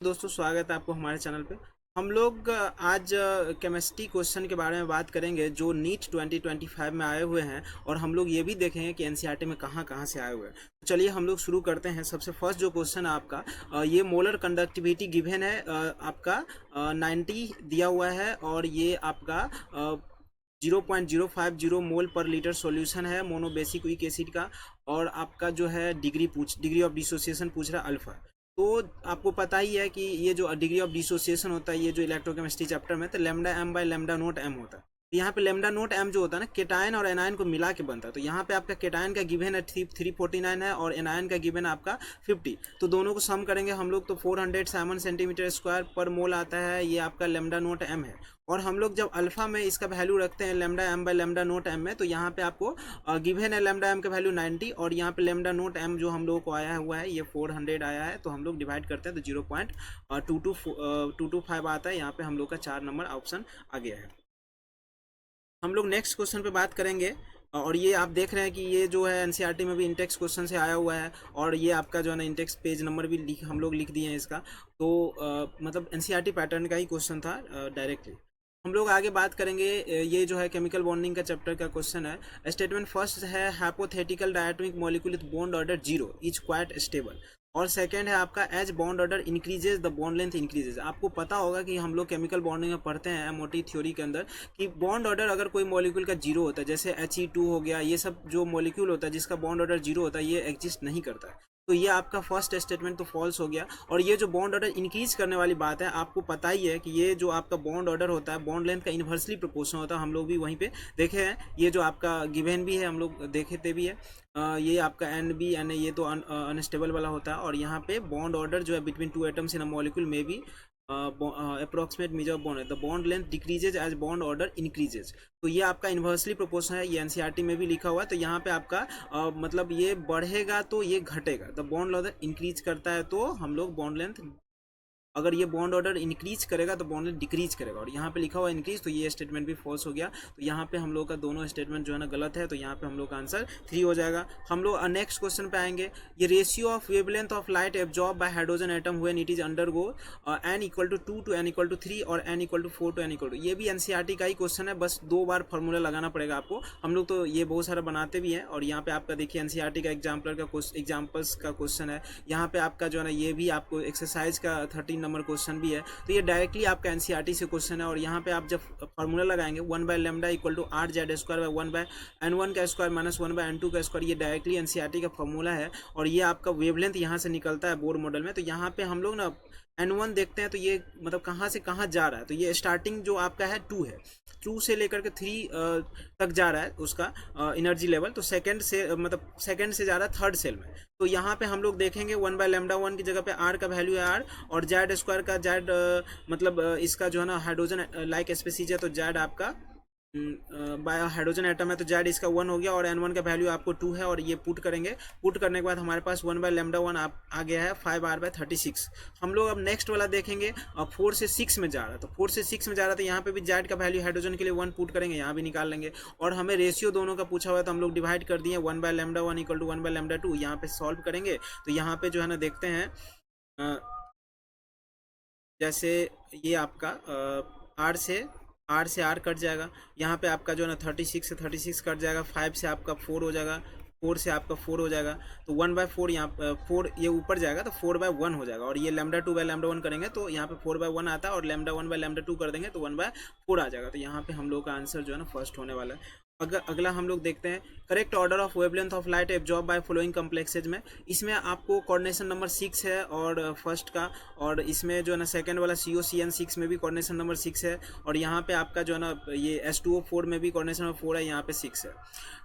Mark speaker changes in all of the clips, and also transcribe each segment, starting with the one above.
Speaker 1: दोस्तों स्वागत है आपको हमारे चैनल पे। हम लोग आज केमिस्ट्री क्वेश्चन के बारे में बात करेंगे जो नीट 2025 में आए हुए हैं, और हम लोग ये भी देखेंगे कि एनसीईआरटी में कहाँ कहाँ से आए हुए हैं। तो चलिए हम लोग शुरू करते हैं। सबसे फर्स्ट जो क्वेश्चन है आपका, ये मोलर कंडक्टिविटी गिवन है, आपका 90 दिया हुआ है, और ये आपका 0.050 मोल पर लीटर सॉल्यूशन है मोनोबेसिक वीक एसिड का। और आपका जो है डिग्री ऑफ डिसोसिएशन पूछ रहा है अल्फा। तो आपको पता ही है कि ये जो डिग्री ऑफ डिसोसिएशन होता है, ये जो इलेक्ट्रोकेमिस्ट्री चैप्टर में, तो lambda M by lambda naught M होता है। तो यहाँ पे लेमडा नोट एम जो होता है ना, केटायन और एनायन को मिला के बनता है। तो यहाँ पे आपका केटायन का गिवन है 349 है, और एनायन का गिवन है आपका 50। तो दोनों को सम करेंगे हम लोग तो 407 सेंटीमीटर स्क्वायर पर मोल आता है। ये आपका लेमडा नोट एम है। और हम लोग जब अल्फा में इसका वैल्यू रखते हैं lambda M by lambda naught M में, तो यहाँ पे आपको गिवन है लेमडा एम का वैल्यू 90, और यहाँ पे लेमडा नोट एम जो हम लोगों को आया हुआ है ये 400 आया है। तो हम लोग डिवाइड करते हैं तो 0.225 आता है। यहाँ पे हम लोग का 4 नंबर ऑप्शन आ गया है। हम लोग नेक्स्ट क्वेश्चन पे बात करेंगे। और ये आप देख रहे हैं कि ये जो है एनसीईआरटी में भी इंटेक्स क्वेश्चन से आया हुआ है, और ये आपका जो है ना इंटेक्स पेज नंबर भी हम लोग लिख दिए हैं इसका। तो मतलब एनसीईआरटी पैटर्न का ही क्वेश्चन था डायरेक्टली। हम लोग आगे बात करेंगे। ये जो है केमिकल बॉन्डिंग का चैप्टर का क्वेश्चन है। स्टेटमेंट फर्स्ट है hypothetical diatomic molecule with bond order 0 is quite stable. और सेकंड है आपका as bond order increases the bond length increases. आपको पता होगा कि हम लोग केमिकल बॉन्डिंग में पढ़ते हैं एमओटी थ्योरी के अंदर कि बॉन्ड ऑर्डर अगर कोई मॉलिक्यूल का 0 होता है, जैसे He2 हो गया, ये सब जो मॉलिक्यूल होता है जिसका बॉन्ड ऑर्डर 0 होता है, ये एग्जिस्ट नहीं करता है। तो ये आपका फर्स्ट स्टेटमेंट तो फॉल्स हो गया। और ये जो बॉन्ड ऑर्डर इंक्रीज करने वाली बात है, आपको पता ही है कि ये जो आपका बॉन्ड ऑर्डर होता है बॉन्ड लेंथ का इन्वर्सली प्रोपोर्शनल होता है। हम लोग भी वहीं पे देखे हैं, ये जो आपका गिवन भी है हम लोग देखे थे भी है। ये आपका एन बी एन ये तो अनस्टेबल वाला होता है। और यहाँ पे बॉन्ड ऑर्डर जो है between two atoms in a molecule में भी अप्रोक्सीमेट मेजर ऑफ बॉन्ड है, the bond length decreases as bond order increases. तो ये आपका इन्वर्सली प्रोपोर्शनल है, ये एनसीईआरटी में भी लिखा हुआ है। तो यहाँ पे आपका मतलब ये बढ़ेगा तो ये घटेगा, द बॉन्ड ऑर्डर इंक्रीज करता है तो हम लोग बॉन्ड लेंथ, अगर ये बॉन्ड ऑर्डर इंक्रीज करेगा तो बॉन्ड डिक्रीज करेगा। और यहाँ पे लिखा हुआ इंक्रीज, तो ये स्टेटमेंट भी फॉल्स हो गया। तो यहाँ पे हम लोग का दोनों स्टेटमेंट जो है ना गलत है। तो यहाँ पे हम लोग का आंसर 3 हो जाएगा। हम लोग नेक्स्ट क्वेश्चन पे आएंगे। ये ratio of wavelength of light absorb by hydrogen atom when it is undergo n equal to 2 to n equal to 3 और n equal to 4 to n equal to, ये भी एनसीईआरटी का ही क्वेश्चन है, बस 2 बार formula लगाना पड़ेगा आपको। हम लोग तो ये बहुत सारा बनाते भी हैं। और यहाँ पे आपका देखिए एनसीईआरटी का एग्जाम्पल्स का क्वेश्चन है। यहाँ पे आपका जो है ना ये भी आपको एक्सरसाइज का 13 नंबर क्वेश्चन भी है। तो ये डायरेक्टली आपका एनसीईआरटी से क्वेश्चन है। और यहाँ पे आप जब फॉर्मूला लगाएंगे 1 by lambda equal to 8z square by 1 by n1 का स्क्वायर माइनस 1 बाय n2 का स्क्वायर, ये डायरेक्टली एनसीईआरटी का फॉर्मूला है। और ये आपका वेवलेंथ यहाँ से निकलता है बोर मॉडल में। तो यहाँ पे हम लोग ना n1 देखते हैं, तो ये मतलब कहाँ से कहाँ जा रहा है। तो ये स्टार्टिंग जो आपका है 2 है, 2 से लेकर के 3 तक जा रहा है उसका एनर्जी लेवल। तो सेकंड से मतलब सेकंड से जा रहा है थर्ड सेल में। तो यहाँ पे हम लोग देखेंगे 1 बाय लेमडा 1 की जगह पे r का वैल्यू है r, और जेड स्क्वायर का जेड मतलब इसका जो है ना हाइड्रोजन लाइक स्पेसीज है, तो जेड आपका बाय हाइड्रोजन एटम है, तो जेड इसका 1 हो गया। और n1 का वैल्यू आपको 2 है, और ये पुट करेंगे। पुट करने के बाद हमारे पास 1 बाय लेमडा 1 आ गया है 5r बाय 36। हम लोग अब नेक्स्ट वाला देखेंगे। 4 से 6 में जा रहा है, तो 4 से 6 में जा रहा था, यहाँ पे भी जेड का वैल्यू हाइड्रोजन के लिए 1 पुट करेंगे, यहाँ भी निकाल लेंगे। और हमें रेशियो दोनों का पूछा हुआ है, तो हम लोग डिवाइड कर दिए 1 by lambda 1 equal to 1 by lambda 2। यहाँ पे सॉल्व करेंगे तो यहाँ पे जो है ना देखते हैं जैसे ये आपका आर से आर कट जाएगा। यहाँ पे आपका जो है ना 36 से 36 कट जाएगा, 5 से आपका 4 हो जाएगा, 4 से आपका 4 हो जाएगा। तो 1 बाय 4 यहाँ 4 ये ऊपर जाएगा, तो 4 बाय 1 हो जाएगा। और ये लेमडा 2 बाय लेमडा 1 करेंगे तो यहाँ पे 4 बाय 1 आता है, और लेमडा 1 बाय लेमडा 2 कर देंगे तो 1 बाय 4 आ जाएगा। तो यहाँ पे हम लोग का आंसर जो है ना फर्स्ट होने वाला है। अगला हम लोग देखते हैं correct order of wavelength of light absorb by following complexes में। इसमें आपको कोऑर्डिनेशन नंबर 6 है और फर्स्ट का, और इसमें जो है ना सेकंड वाला COCN6 में भी कोऑर्डिनेशन नंबर 6 है। और यहाँ पे आपका जो है ना ये H2O4 में भी कोऑर्डिनेशन नंबर 4 है, यहाँ पे 6 है।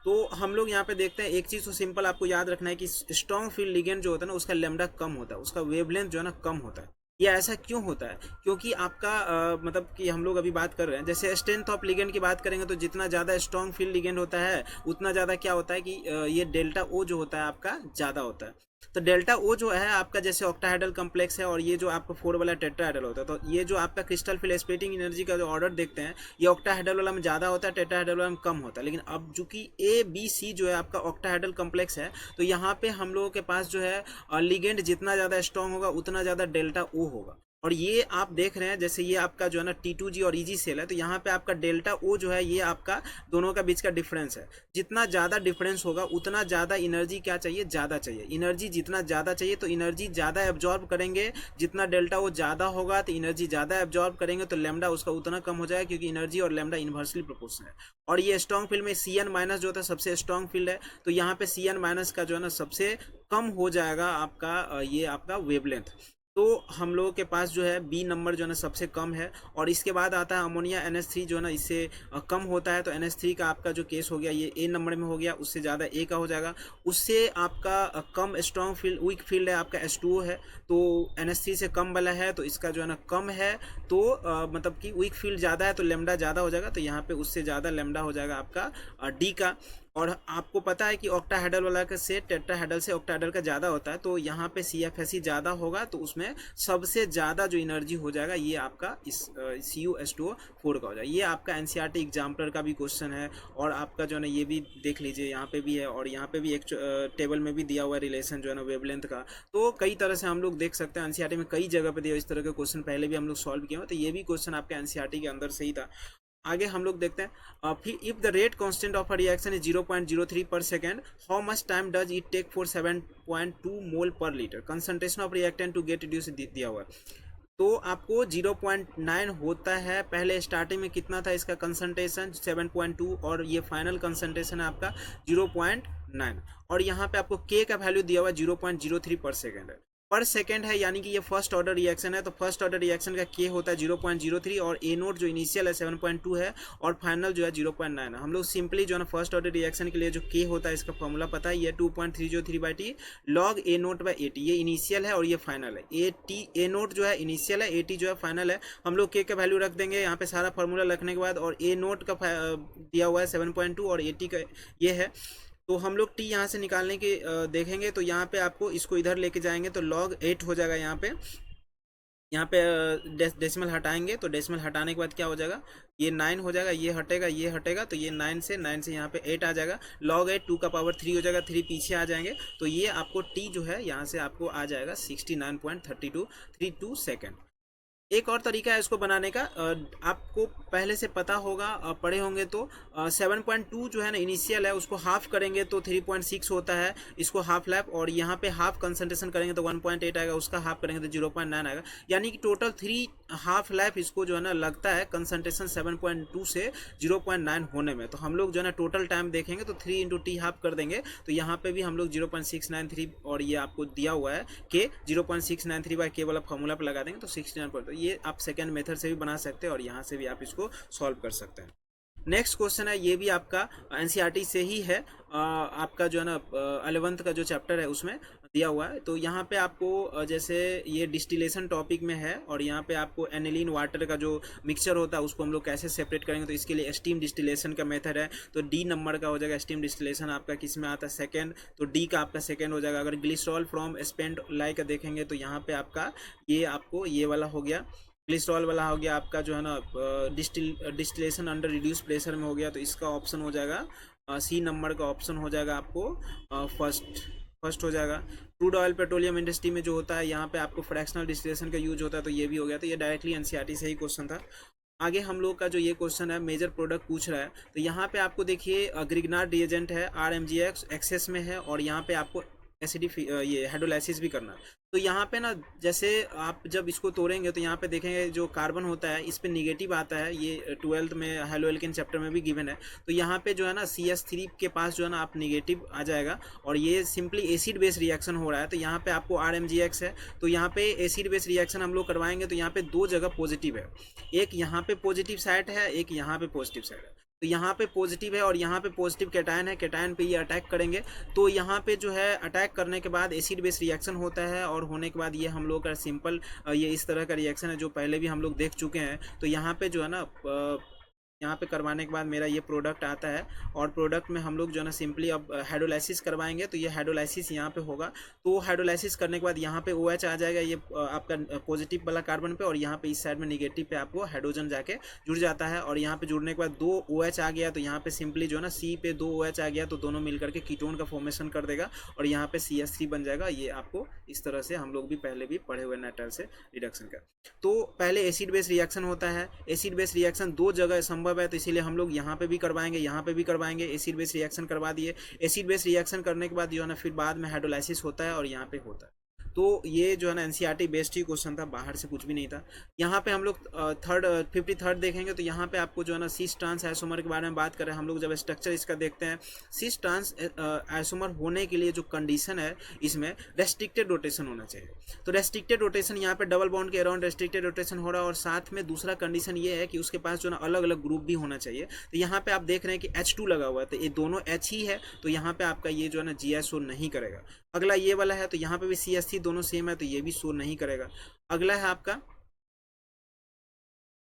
Speaker 1: तो हम लोग यहाँ पे देखते हैं एक चीज़ तो सिंपल आपको याद रखना है कि स्ट्रॉन्ग फील्ड लिगेंड जो होता है ना उसका लेमडा कम होता है, उसका वेवलेंथ जो है ना कम होता है। ये ऐसा क्यों होता है? क्योंकि आपका मतलब कि हम लोग अभी बात कर रहे हैं, जैसे स्ट्रेंथ ऑफ लिगेंड की बात करेंगे तो जितना ज़्यादा स्ट्रॉन्ग फील्ड लिगेंड होता है उतना ज़्यादा क्या होता है कि ये डेल्टा ओ जो होता है आपका ज़्यादा होता है। तो डेल्टा ओ जो है आपका जैसे ऑक्टाहेड्रल कॉम्प्लेक्स है, और ये जो आपका 4 वाला टेट्राहेड्रल होता है, तो ये जो आपका क्रिस्टल फिल स्प्लिटिंग एनर्जी का जो ऑर्डर देखते हैं ये ऑक्टाहेड्रल वाला में ज़्यादा होता है, टेट्राहेड्रल वाला में कम होता है। लेकिन अब चूंकि ABC जो है आपका ऑक्टाहेड्रल कॉम्प्लेक्स है, तो यहाँ पे हम लोगों के पास जो है लिगेंड जितना ज़्यादा स्ट्रॉन्ग होगा उतना ज़्यादा डेल्टा ओ होगा। और ये आप देख रहे हैं जैसे ये आपका जो है ना T2G और EG सेल है, तो यहाँ पे आपका डेल्टा O जो है ये आपका दोनों का बीच का डिफरेंस है। जितना ज़्यादा डिफरेंस होगा उतना ज़्यादा एनर्जी क्या चाहिए, ज़्यादा चाहिए। एनर्जी जितना ज़्यादा चाहिए तो एनर्जी ज़्यादा एब्जॉर्ब करेंगे, जितना डेल्टा O ज़्यादा होगा तो एनर्जी ज़्यादा एब्जॉर्ब करेंगे, तो लेमडा उसका उतना कम हो जाएगा, क्योंकि एनर्जी और लेमडा इन्वर्सली प्रोपोर्शनल है। और ये स्ट्रॉन्ग फील्ड में Cn माइनस जो होता है सबसे स्ट्रॉन्ग फील्ड है, तो यहाँ पे Cn माइनस का जो है ना सबसे कम हो जाएगा आपका ये आपका वेवलेंथ। तो हम लोगों के पास जो है बी नंबर जो है ना सबसे कम है। और इसके बाद आता है अमोनिया NH3 जो है ना इससे कम होता है, तो NH3 का आपका जो केस हो गया ये ए नंबर में हो गया, उससे ज़्यादा ए का हो जाएगा। उससे आपका कम स्ट्रॉन्ग फील्ड वीक फील्ड है आपका H2O है, तो NH3 से कम वाला है तो इसका जो है ना कम है, तो मतलब कि वीक फील्ड ज़्यादा है तो लेमडा ज़्यादा हो जाएगा, तो यहाँ पे उससे ज़्यादा लेमडा हो जाएगा आपका डी का। और आपको पता है कि ऑक्टाहेड्रल वाला का से टेट्राहेड्रल से ऑक्टाहेड्रल का ज़्यादा होता है, तो यहाँ पे CFSE ज़्यादा होगा, तो उसमें सबसे ज़्यादा जो एनर्जी हो जाएगा ये आपका इस CuH2O4 का हो जाएगा। ये आपका NCERT एग्जाम्पलर का भी क्वेश्चन है, और आपका जो है ना ये भी देख लीजिए, यहाँ पे भी है और यहाँ पे भी एक टेबल में भी दिया हुआ है रिलेशन जो है ना वेवलेंथ का। तो कई तरह से हम लोग देख सकते हैं, NCERT में कई जगह पे दिया इस तरह के क्वेश्चन पहले भी हम लोग सॉल्व किए हैं, तो ये भी क्वेश्चन आपके NCERT के अंदर से ही था। आगे हम लोग देखते हैं फिर if the rate constant of a reaction is 0.03 per second, how much time does it take for 7.2 mole per litre concentration of reactant to get reduce दिया हुआ है। तो आपको 0.9 होता है, पहले स्टार्टिंग में कितना था इसका कंसंट्रेशन 7.2, और ये फाइनल कंसंट्रेशन है आपका 0.9। और यहाँ पे आपको के का वैल्यू दिया हुआ है 0.03 पर सेकेंड है, पर सेकेंड है, यानी कि ये फर्स्ट ऑर्डर रिएक्शन है, तो फर्स्ट ऑर्डर रिएक्शन का के होता है 0.03, और ए नोट जो इनिशियल है 7.2 है, और फाइनल जो है 0.9 है। हम लोग सिंपली जो है ना फर्स्ट ऑर्डर रिएक्शन के लिए जो के होता है इसका फॉर्मूला पता है, ये 2.303/T log A note by A T, ये इनिशियल है और ये फाइनल है। ए नोट जो है इनिशियल है, ए टी जो है फाइनल है। हम लोग के का वैल्यू रख देंगे यहाँ पे सारा फॉर्मूला रखने के बाद, और ए नोट का दिया हुआ है 7.2 और ए टी का ये है, तो हम लोग टी यहाँ से निकालने की देखेंगे, तो यहाँ पे आपको इसको इधर लेके जाएंगे तो log 8 हो जाएगा। यहाँ पे डेसिमल हटाएंगे, तो डेसिमल हटाने के बाद क्या हो जाएगा, ये 9 हो जाएगा, ये हटेगा, तो ये 9 से यहाँ पे 8 आ जाएगा, log 8 2 का पावर 3 हो जाएगा, 3 पीछे आ जाएंगे, तो ये आपको टी जो है यहाँ से आपको आ जाएगा 69.3232 सेकेंड। एक और तरीका है इसको बनाने का, आपको पहले से पता होगा, पढ़े होंगे तो 7.2 जो है ना इनिशियल है, उसको हाफ करेंगे तो 3.6 होता है, इसको हाफ लैप, और यहाँ पे हाफ कंसंट्रेशन करेंगे तो 1.8 आएगा, उसका हाफ करेंगे तो 0.9 आएगा, यानी कि टोटल 3 हाफ लैप इसको जो है ना लगता है कंसंट्रेशन 7.2 से 0.9 होने में। तो हम लोग जो है ना टोटल टाइम देखेंगे तो 3 इंटू टी हाफ कर देंगे, तो यहाँ पे भी हम लोग 0.693, और ये आपको दिया हुआ है के 0.693 के वाला फॉर्मूला पर लगा देंगे तो 69, ये आप सेकेंड मेथड से भी बना सकते हैं, और यहाँ से भी आप इसको सॉल्व कर सकते हैं। नेक्स्ट क्वेश्चन है, ये भी आपका NCERT से ही है, आपका जो है ना 11th का जो चैप्टर है उसमें दिया हुआ है। तो यहाँ पे आपको जैसे ये डिस्टिलेशन टॉपिक में है, और यहाँ पे आपको एनिलीन वाटर का जो मिक्सचर होता है उसको हम लोग कैसे सेपरेट करेंगे, तो इसके लिए स्टीम डिस्टिलेशन का मेथड है, तो डी नंबर का हो जाएगा। स्टीम डिस्टिलेशन आपका किस में आता है, सेकेंड, तो डी का आपका सेकेंड हो जाएगा। अगर ग्लिसरॉल फ्रॉम स्पेंट लाई का देखेंगे तो यहाँ पे आपका ये आपको ये वाला हो गया, ग्लिसरॉल वाला हो गया आपका जो है ना डिस्टिलेशन अंडर रिड्यूस प्रेशर में हो गया, तो इसका ऑप्शन हो जाएगा सी नंबर का ऑप्शन हो जाएगा आपको फर्स्ट हो जाएगा। क्रूड ऑयल पेट्रोलियम इंडस्ट्री में जो होता है यहाँ पे आपको फ्रैक्शनल डिस्टिलेशन का यूज होता है, तो ये भी हो गया। तो ये डायरेक्टली NCERT से ही क्वेश्चन था। आगे हम लोग का जो ये क्वेश्चन है मेजर प्रोडक्ट पूछ रहा है, तो यहाँ पे आपको देखिए ग्रिग्नार्ड रिएजेंट है, RMGX एक्सेस में है, और यहाँ पे आपको ये हाइड्रोलाइसिस भी करना है। तो यहाँ पे ना जैसे आप जब इसको तोड़ेंगे तो यहाँ पे देखेंगे जो कार्बन होता है इस पे निगेटिव आता है, ये 12th में हेलोएल्केन चैप्टर में भी गिवन है। तो यहाँ पे जो है ना CH3 के पास जो है ना आप निगेटिव आ जाएगा, और ये सिंपली एसिड बेस रिएक्शन हो रहा है। तो यहाँ पे आपको RMGX है, तो यहाँ पे एसिड बेस रिएक्शन हम लोग करवाएंगे, तो यहाँ पे 2 जगह पॉजिटिव है, एक यहाँ पे पॉजिटिव साइड है, एक यहाँ पे पॉजिटिव साइड है। तो यहाँ पे पॉजिटिव है और यहाँ पे पॉजिटिव कैटायन है, कैटायन पे ये अटैक करेंगे, तो यहाँ पे जो है अटैक करने के बाद एसिड बेस रिएक्शन होता है, और होने के बाद ये हम लोग का सिंपल ये इस तरह का रिएक्शन है जो पहले भी हम लोग देख चुके हैं। तो यहाँ पे जो है ना यहाँ पे करवाने के बाद मेरा ये प्रोडक्ट आता है, और प्रोडक्ट में हम लोग जो है ना सिंपली अब हाइड्रोलाइसिस करवाएंगे, तो ये हाइड्रोलाइसिस यहाँ पे होगा। तो हाइड्रोलाइसिस करने के बाद यहाँ पे OH आ जाएगा, ये आपका पॉजिटिव वाला कार्बन पे, और यहाँ पे इस साइड में निगेटिव पे आपको हाइड्रोजन जाके जुड़ जाता है। और यहाँ पे जुड़ने के बाद 2 OH आ गया, तो यहाँ पे सिंपली जो है ना C पे 2 OH आ गया, तो दोनों मिलकर के कीटोन का फॉर्मेशन कर देगा, और यहाँ पे CH3 बन जाएगा। ये आपको इस तरह से हम लोग भी पहले भी पढ़े हुए नाइट्राइल से रिडक्शन का। तो पहले एसिड बेस रिएक्शन होता है, एसिड बेस रिएक्शन 2 जगह संभव है, तो इसीलिए हम लोग यहाँ पे भी करवाएंगे, यहाँ पे भी करवाएंगे। एसिड बेस रिएक्शन करवा दिए, एसिड बेस रिएक्शन करने के बाद जो है ना फिर बाद में हाइड्रोलाइसिस होता है, और यहाँ पे होता है। तो ये जो है ना एनसीईआरटी बेस्ड ही क्वेश्चन था, बाहर से कुछ भी नहीं था। यहाँ पे हम लोग 53rd देखेंगे, तो यहाँ पे आपको जो है ना सिस ट्रांस आइसोमर के बारे में बात करें हम लोग। जब स्ट्रक्चर इसका देखते हैं, सिस ट्रांस आइसोमर होने के लिए जो कंडीशन है, इसमें रेस्ट्रिक्टेड रोटेशन होना चाहिए। तो रेस्ट्रिक्टेड रोटेशन यहाँ पे डबल बॉन्ड के अराउंड रेस्ट्रिक्टेड रोटेशन हो रहा है, और साथ में दूसरा कंडीशन ये है कि उसके पास जो ना अलग अलग ग्रुप भी होना चाहिए। तो यहाँ पे आप देख रहे हैं कि H2 लगा हुआ है, तो ये दोनों H ही है, तो यहाँ पे आपका ये जो है ना GI नहीं करेगा। अगला ये वाला है, तो यहाँ पे भी CH3 दोनों सेम है, तो ये भी शो नहीं करेगा। अगला है आपका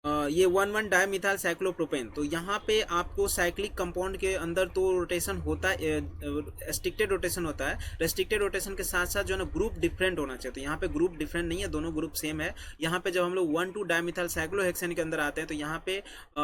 Speaker 1: ये 1,1 डायमिथाइल साइक्लोप्रोपेन। तो यहाँ पे आपको साइक्लिक कंपाउंड के अंदर तो रोटेशन होता है, रेस्ट्रिक्टेड रोटेशन होता है। रेस्ट्रिक्टेड रोटेशन के साथ साथ जो है ना ग्रुप डिफरेंट होना चाहिए, तो यहाँ पे ग्रुप डिफरेंट नहीं है, दोनों ग्रुप सेम है। यहाँ पे जब हम लोग 1,2 डायमिथाइल साइक्लोहेक्सेन के अंदर आते हैं, तो यहाँ पे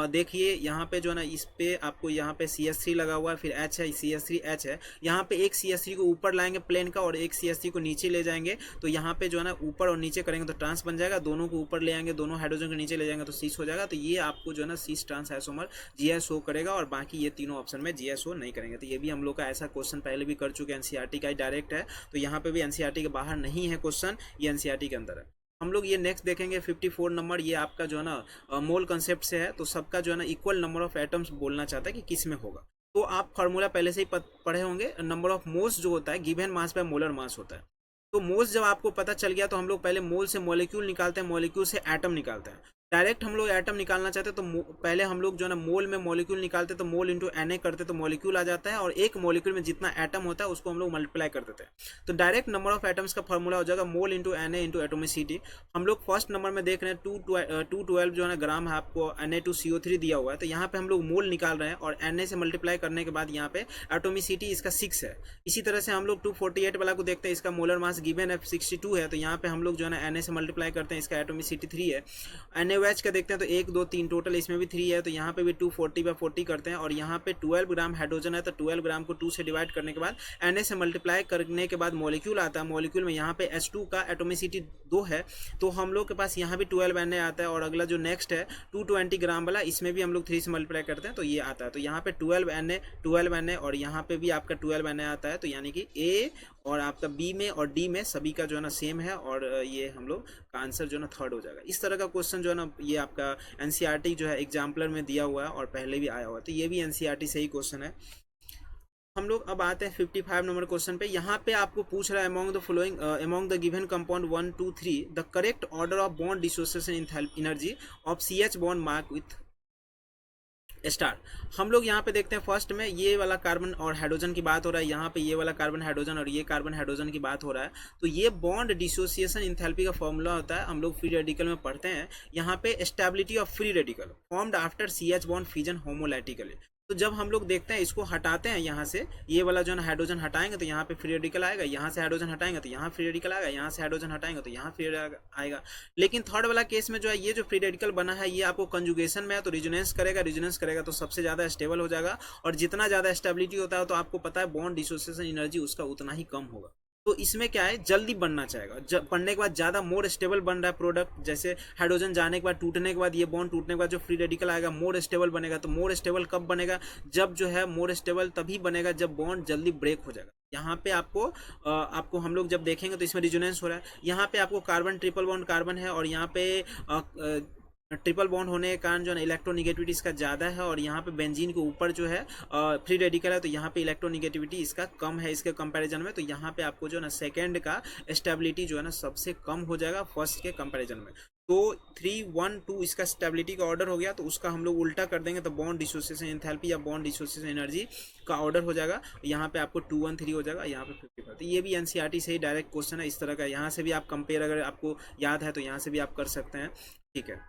Speaker 1: देखिए, यहाँ पे जो है ना इस पे आपको यहाँ पे CH3 लगा हुआ है, फिर H है, CH3H है। यहाँ पे एक CH3 को ऊपर लाएंगे प्लेन का, और एक CH3 को नीचे ले जाएंगे, तो यहाँ पे जो है ना ऊपर और नीचे करेंगे तो ट्रांस बन जाएगा। दोनों को ऊपर ले आएंगे, दोनों हाइड्रोजन को नीचे ले जाएंगे तो हो जाएगा। तो ये आपको जो है ना cis trans isomer GI show करेगा, और बाकी ये तीनों ऑप्शन में GI शो नहीं करेंगे। तो ये भी हम लोग का ऐसा क्वेश्चन पहले भी कर चुके हैं, एनसीईआरटी का ही डायरेक्ट है, तो यहाँ पे भी एनसीईआरटी के बाहर नहीं है क्वेश्चन, ये एनसीईआरटी के अंदर है। हम लोग ये नेक्स्ट देखेंगे 54 नंबर, ये आपका जो है ना मोल कंसेप्ट से है। तो सबका जो है ना इक्वल नंबर ऑफ एटम्स बोलना चाहता है कि किस में होगा। तो आप फार्मूला पहले से ही पढ़े होंगे, नंबर ऑफ मोल्स जो होता है given mass by molar mass होता है। तो मोल्स जब आपको पता चल गया, तो हम लोग पहले मोल से मॉलिक्यूल निकालते हैं, मॉलिक्यूल से एटम निकालते हैं। डायरेक्ट हम लोग एटम निकालना चाहते हैं, तो पहले हम लोग जो है ना मोल में मॉलिक्यूल निकालते, तो मोल इंटू Na करते तो मॉलिक्यूल आ जाता है, और एक मॉलिक्यूल में जितना एटम होता है उसको हम लोग मल्टीप्लाई कर देते हैं। तो डायरेक्ट नंबर ऑफ एटम्स का फॉर्मूला हो जाएगा mole into Na into atomicity. हम लोग फर्स्ट नंबर में देख रहे हैं 212 जो है ना ग्राम है, आपको Na2CO3 दिया हुआ है। तो यहाँ पे हम लोग मोल निकाल रहे हैं, और Na से मल्टीप्लाई करने के बाद यहाँ पे एटोमिसिटी इसका 6 है। इसी तरह से हम लोग 248 वाला को देखते हैं, इसका मोलर मास गिवन है 62 है, तो यहाँ पे हम लोग जो है ना Na से मल्टीप्लाई करते हैं, इसका एटोमिसिटी 3 है। NaOH का देखते हैं, तो 1 2 3 टोटल इसमें भी 3 है, तो यहाँ पे भी 240/40 करते हैं, और यहाँ पे 12 ग्राम हाइड्रोजन है, तो 12 ग्राम को 2 से डिवाइड करने के बाद Na से मल्टीप्लाई करने के बाद मॉलिक्यूल आता है। मॉलिक्यूल में यहाँ पे H2 का एटोमिसिटी 2 है, तो हम लोग के पास यहाँ भी 12 Na आता है। और अगला जो नेक्स्ट है 220 ग्राम वाला, इसमें भी हम लोग 3 से मल्टीप्लाई करते हैं, तो ये आता है। तो यहाँ पे 12 Na और यहाँ पे भी आपका 12 Na आता है, तो यानी कि A और आपका B में और D में सभी का जो है ना सेम है, और ये हम लोग का आंसर जो है ना 3rd हो जाएगा। इस तरह का क्वेश्चन जो है ना ये आपका एनसीईआरटी जो है एग्जाम्पलर में दिया हुआ है, और पहले भी आया हुआ है, तो ये भी एनसीईआरटी से ही क्वेश्चन है। हम लोग अब आते हैं 55 नंबर क्वेश्चन पे। यहाँ पे आपको पूछ रहा है among the following among the given compound 1 2 3 the correct order of bond dissociation energy of CH bond mark with star. हम लोग यहाँ पे देखते हैं फर्स्ट में ये वाला कार्बन और हाइड्रोजन की बात हो रहा है, यहाँ पे ये वाला कार्बन हाइड्रोजन और ये कार्बन हाइड्रोजन की बात हो रहा है। तो ये बॉन्ड डिसोसिएशन इंथैल्पी का फॉर्मूला होता है, हम लोग फ्री रेडिकल में पढ़ते हैं। यहाँ पे stability of free radical formed after CH bond fusion homolytically. तो जब हम लोग देखते हैं इसको हटाते हैं, यहाँ से ये वाला जो है हाइड्रोजन हटाएंगे तो यहाँ पे फ्री रेडिकल आएगा, यहाँ से हाइड्रोजन हटाएंगे तो यहाँ फ्री रेडिकल आएगा, यहाँ से हाइड्रोजन हटाएंगे तो यहाँ फ्री आएगा। लेकिन थर्ड वाला केस में जो है ये जो फ्री रेडिकल बना है ये आपको कंजुगेशन में है, तो रिजोनेंस करेगा तो सबसे ज़्यादा स्टेबल हो जाएगा, और जितना ज़्यादा स्टेबिलिटी होता है तो आपको पता है बॉन्ड डिसोसिएशन एनर्जी उसका उतना ही कम होगा। तो इसमें क्या है, जल्दी बनना चाहेगा, पढ़ने के बाद ज़्यादा मोर स्टेबल बन रहा है प्रोडक्ट। जैसे हाइड्रोजन जाने के बाद टूटने के बाद ये बॉन्ड टूटने के बाद जो फ्री रेडिकल आएगा मोर स्टेबल बनेगा। तो मोर स्टेबल कब बनेगा, जब जो है मोर स्टेबल तभी बनेगा जब बॉन्ड जल्दी ब्रेक हो जाएगा। यहाँ पे आपको हम लोग जब देखेंगे तो इसमें रिजोनेंस हो रहा है। यहाँ पे आपको कार्बन ट्रिपल बॉन्ड कार्बन है, और यहाँ पे ट्रिपल बॉन्ड होने के कारण जो है इलेक्ट्रोनिगेटिविटी इसका ज़्यादा है, और यहाँ पे बेंजीन के ऊपर जो है फ्री रेडिकल है, तो यहाँ पे इलेक्ट्रोनिगेटिविटी इसका कम है इसके कंपैरिजन में। तो यहाँ पे आपको जो है ना सेकेंड का स्टेबिलिटी जो है ना सबसे कम हो जाएगा फर्स्ट के कंपैरिजन में। तो 3 1 2 इसका स्टेबिलिटी का ऑर्डर हो गया, तो उसका हम लोग उल्टा कर देंगे तो बॉन्ड डिसोसिएशन एंथैल्पी या बॉन्ड डिसोसिएशन एनर्जी का ऑर्डर हो जाएगा। यहाँ पे आपको 2 1 3 हो जाएगा, यहाँ पे 55। तो ये भी एनसीईआरटी से ही डायरेक्ट क्वेश्चन है इस तरह का। यहाँ से भी आप कंपेयर, अगर आपको याद है तो यहाँ से भी आप कर सकते हैं, ठीक है।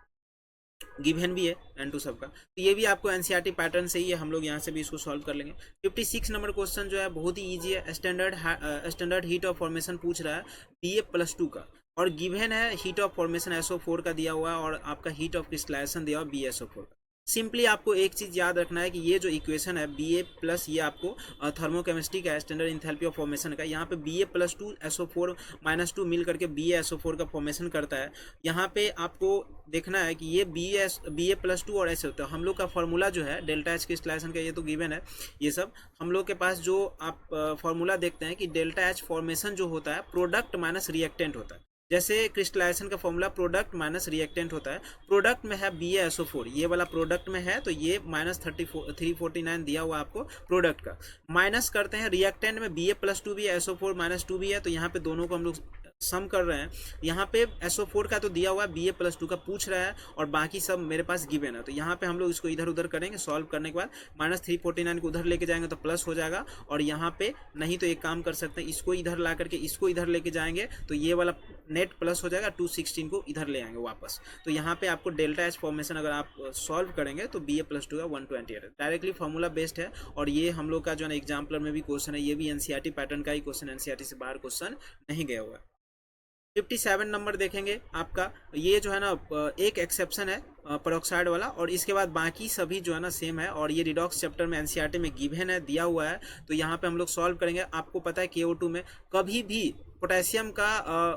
Speaker 1: गिवन भी है N2 सबका, तो ये भी आपको एनसीईआरटी पैटर्न से ही है, हम लोग यहाँ से भी इसको सॉल्व कर लेंगे। 56 नंबर क्वेश्चन जो है बहुत ही ईजी है, स्टैंडर्ड हीट ऑफ फॉर्मेशन पूछ रहा है BA+2 का, और गिवन है हीट ऑफ फॉर्मेशन SO4 का दिया हुआ है, और आपका हीट ऑफ क्रिस्टलाइजेशन दिया हुआ BaSO4 का। सिंपली आपको एक चीज याद रखना है कि ये जो इक्वेशन है BA+ ये आपको थर्मोकेमिस्ट्री का स्टैंडर्ड इंथैल्पी ऑफ फॉर्मेशन का, यहाँ पे BA+2 SO4-2 मिल करके BaSO4 का फॉर्मेशन करता है। यहाँ पे आपको देखना है कि ये BA+2 और ऐसे होता है। हम लोग का फॉर्मूला जो है डेल्टा एच क्रिस्टलाइजेशन का, ये तो गिवन है, ये सब हम लोग के पास जो आप फॉर्मूला देखते हैं कि डेल्टा एच फॉर्मेशन जो होता है प्रोडक्ट माइनस रिएक्टेंट होता है। जैसे क्रिस्टलाइजेशन का फॉर्मूला प्रोडक्ट माइनस रिएक्टेंट होता है, प्रोडक्ट में है BaSO4, ये वाला प्रोडक्ट में है तो ये -349 दिया हुआ आपको प्रोडक्ट का, माइनस करते हैं रिएक्टेंट में BA+2 भी है SO4-2 भी है, तो यहाँ पे दोनों को हम लोग सम कर रहे हैं। यहाँ पे SO4 का तो दिया हुआ है, BA+2 का पूछ रहा है, और बाकी सब मेरे पास गिवन है, तो यहाँ पे हम लोग इसको इधर उधर करेंगे। सॉल्व करने के बाद -349 को उधर लेके जाएंगे तो प्लस हो जाएगा, और यहाँ पे नहीं तो एक काम कर सकते हैं, इसको इधर ला करके इसको इधर लेके जाएंगे तो ये वाला नेट प्लस हो जाएगा, 216 को इधर ले आएंगे वापस। तो यहाँ पे आपको डेल्टा एच फॉर्मेशन अगर आप सॉल्व करेंगे तो BA+2 का 128 है, डायरेक्टली फॉर्मूला बेस्ड है। और ये हम लोग का जो है एग्जाम्पलर में भी क्वेश्चन है, ये भी एनसीईआरटी पैटर्न का ही क्वेश्चन, एनसीईआरटी से बाहर क्वेश्चन नहीं गया हुआ है। 57 नंबर देखेंगे आपका, ये जो है ना एक एक्सेप्शन है पेरोक्साइड वाला, और इसके बाद बाकी सभी जो है ना सेम है, और ये रिडॉक्स चैप्टर में एनसीईआरटी में गिवन है, दिया हुआ है। तो यहाँ पे हम लोग सॉल्व करेंगे। आपको पता है KO2 में कभी भी पोटेशियम का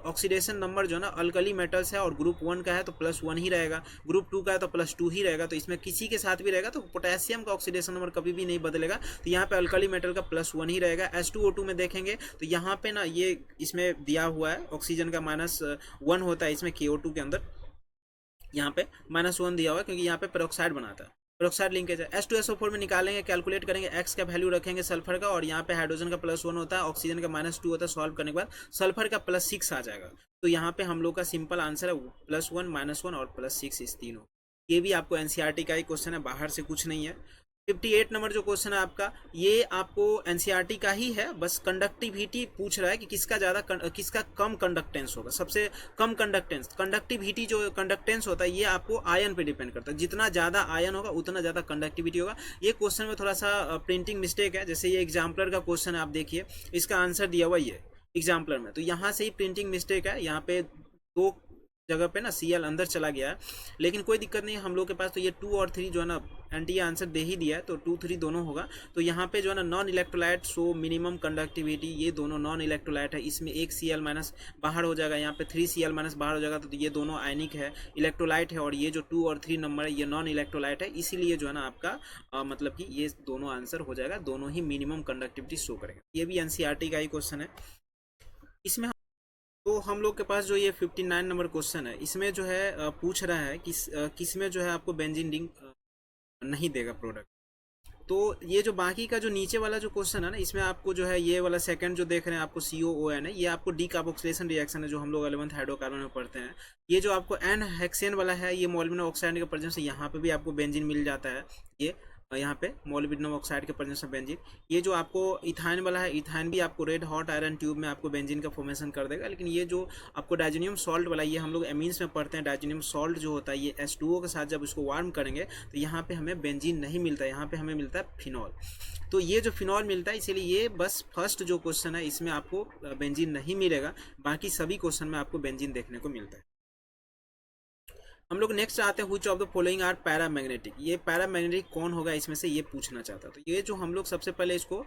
Speaker 1: ऑक्सीडेशन नंबर जो है ना अल्कली मेटल्स है और ग्रुप 1 का है तो +1 ही रहेगा, ग्रुप 2 का है तो +2 ही रहेगा, तो इसमें किसी के साथ भी रहेगा तो पोटेशियम का ऑक्सीडेशन नंबर कभी भी नहीं बदलेगा, तो यहाँ पे अल्कली मेटल का +1 ही रहेगा। H2O2 में देखेंगे तो यहाँ पे ना ये इसमें दिया हुआ है ऑक्सीजन का -1 होता है इसमें KO2 के अंदर, यहाँ पे -1 दिया हुआ है क्योंकि यहाँ पे पेरोक्साइड बनाता है, पेरोक्साइड लिंकेज है। H2SO4 में निकालेंगे, कैलकुलेट करेंगे, x का वैल्यू रखेंगे सल्फर का, और यहाँ पे हाइड्रोजन का +1 होता है, ऑक्सीजन का -2 होता है। सॉल्व करने के बाद सल्फर का +6 आ जाएगा, तो यहाँ पे हम लोग का सिंपल आंसर है +1 -1 और +6 इस तीनों। ये भी आपको एनसीईआरटी का ही क्वेश्चन है, बाहर से कुछ नहीं है। 58 नंबर जो क्वेश्चन है आपका, ये आपको एनसीईआरटी का ही है, बस कंडक्टिविटी पूछ रहा है कि किसका कम कंडक्टेंस होगा, सबसे कम कंडक्टेंस। कंडक्टिविटी जो कंडक्टेंस होता है ये आपको आयन पे डिपेंड करता है, जितना ज़्यादा आयन होगा उतना ज़्यादा कंडक्टिविटी होगा। ये क्वेश्चन में थोड़ा सा प्रिंटिंग मिस्टेक है, जैसे ये एग्जाम्पलर का क्वेश्चन है, आप देखिए इसका आंसर दिया हुआ ये एग्जाम्पलर में, तो यहाँ से ही प्रिंटिंग मिस्टेक है, यहाँ पे 2 जगह पे ना Cl अंदर चला गया है, लेकिन कोई दिक्कत नहीं है हम लोग के पास। तो ये 2 और 3 जो है ना एंटी आंसर दे ही दिया है, तो 2 3 दोनों होगा। तो यहाँ पे जो है ना non electrolyte so minimum conductivity, ये दोनों नॉन इलेक्ट्रोलाइट है, इसमें एक Cl- बाहर हो जाएगा, यहाँ पे 3 Cl- बाहर हो जाएगा, तो ये दोनों आयनिक है, इलेक्ट्रोलाइट है, और ये जो 2 और 3 नंबर है ये नॉन इलेक्ट्रोलाइट है, इसीलिए जो है ना आपका मतलब कि ये दोनों आंसर हो जाएगा, दोनों ही मिनिमम कंडक्टिविटी शो करेंगे। ये भी एनसीईआरटी का ही क्वेश्चन है। इसमें तो हम लोग के पास जो ये 59 नंबर क्वेश्चन है, इसमें जो है पूछ रहा है किस में जो है आपको बेंजीन रिंग नहीं देगा प्रोडक्ट। तो ये जो बाकी का जो नीचे वाला जो क्वेश्चन है ना, इसमें आपको जो है ये वाला सेकंड जो देख रहे हैं आपको COON है, ये आपको डीकार्बोक्सिलेशन रिएक्शन है, जो हम लोग 11th हाइड्रोकार्बन में पढ़ते हैं। ये जो आपको एन हेक्सेन वाला है, ये मोलिब्डेनम ऑक्साइड के प्रेजेंस से यहाँ पे भी आपको बेंजीन मिल जाता है, ये यहाँ पे मोलिब्डेनम ऑक्साइड के प्रेजेंस में बेंजीन। ये जो आपको इथाइन वाला है, इथाइन भी आपको रेड हॉट आयरन ट्यूब में आपको बेंजीन का फॉर्मेशन कर देगा। लेकिन ये जो आपको डाइजेनियम सॉल्ट वाला, ये हम लोग एमीन्स में पढ़ते हैं, डाइजेनियम सॉल्ट जो होता है ये H2O के साथ जब इसको वार्म करेंगे तो यहाँ पे हमें बेंजीन नहीं मिलता है, यहाँ पे हमें मिलता है फिनॉल। तो ये जो फिनॉल मिलता है, इसीलिए ये बस फर्स्ट जो क्वेश्चन है इसमें आपको बेंजीन नहीं मिलेगा, बाकी सभी क्वेश्चन में आपको बेंजीन देखने को मिलता है। हम लोग नेक्स्ट आते हैं, which of the following are paramagnetic. ये पैरामैग्नेटिक कौन होगा इसमें से, ये पूछना चाहता। तो ये जो हम लोग सबसे पहले इसको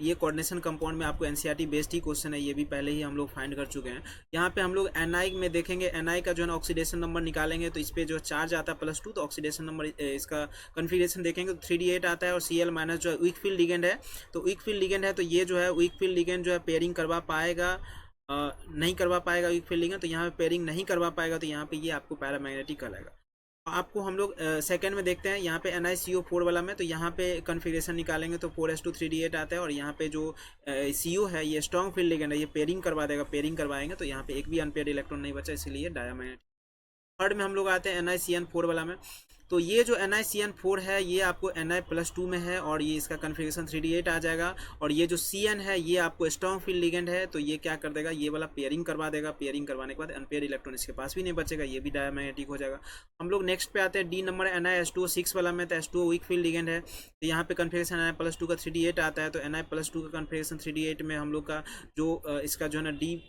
Speaker 1: ये कोऑर्डिनेशन कंपाउंड में आपको एनसीईआरटी बेस्ड ही क्वेश्चन है, ये भी पहले ही हम लोग फाइंड कर चुके हैं। यहाँ पे हम लोग Ni में देखेंगे, Ni का जो है ना ऑक्सीडेशन नंबर निकालेंगे, तो इस पर जो चार्ज आता है +2, तो ऑक्सीडेशन नंबर इसका कन्फिगरेशन देखेंगे तो 3D8 आता है, और Cl- जो है वीक फील्ड लिगेंड है, तो वीक फील्ड लिगेंड है, तो ये जो है वीक फील्ड लिगेंड जो है पेयरिंग करवा पाएगा, नहीं करवा पाएगा वीक फील्ड लिगेंड, तो यहाँ पे पेयरिंग नहीं करवा पाएगा, तो यहाँ पे ये आपको पैरामैग्नेटिक कहलाएगा। आपको हम लोग सेकंड में देखते हैं, यहाँ पे NiCO4 वाला में, तो यहाँ पे कन्फिगरेशन निकालेंगे तो 4s2 3d8 आता है, और यहाँ पे जो CO है ये स्ट्रॉन्ग फील्ड लिगेंड है, ये पेयरिंग करवा देगा, पेयरिंग करवाएंगे तो यहाँ पे एक भी अनपेयर्ड इलेक्ट्रॉन नहीं बचा, इसीलिए डायमैग्नेटिक। थर्ड में हम लोग आते हैं NiCN4 वाला में, तो ये जो NiCN4 है ये आपको Na+2 में है और ये इसका कन्फिग्रेशन 3D8 आ जाएगा। और ये जो Cn है ये आपको स्ट्रॉन्ग फील्ड लिगेंड है, तो ये क्या कर देगा, ये वाला पेयरिंग करवा देगा। पेयरिंग करवाने के बाद अनपेयर इलेक्ट्रॉन इसके पास भी नहीं बचेगा, ये भी डायमैग्नेटिक हो जाएगा। हम लोग नेक्स्ट पे आते हैं डी नंबर NiH2O6 वाला में। तो H2O वीक फील्ड लिगेंड है, तो यहाँ पे कन्फिग्रेशन Na+2 का 3D8 आता है। तो Na+2 का कन्फिग्रेशन 3D8 में हम लोग का जो इसका जो है ना डी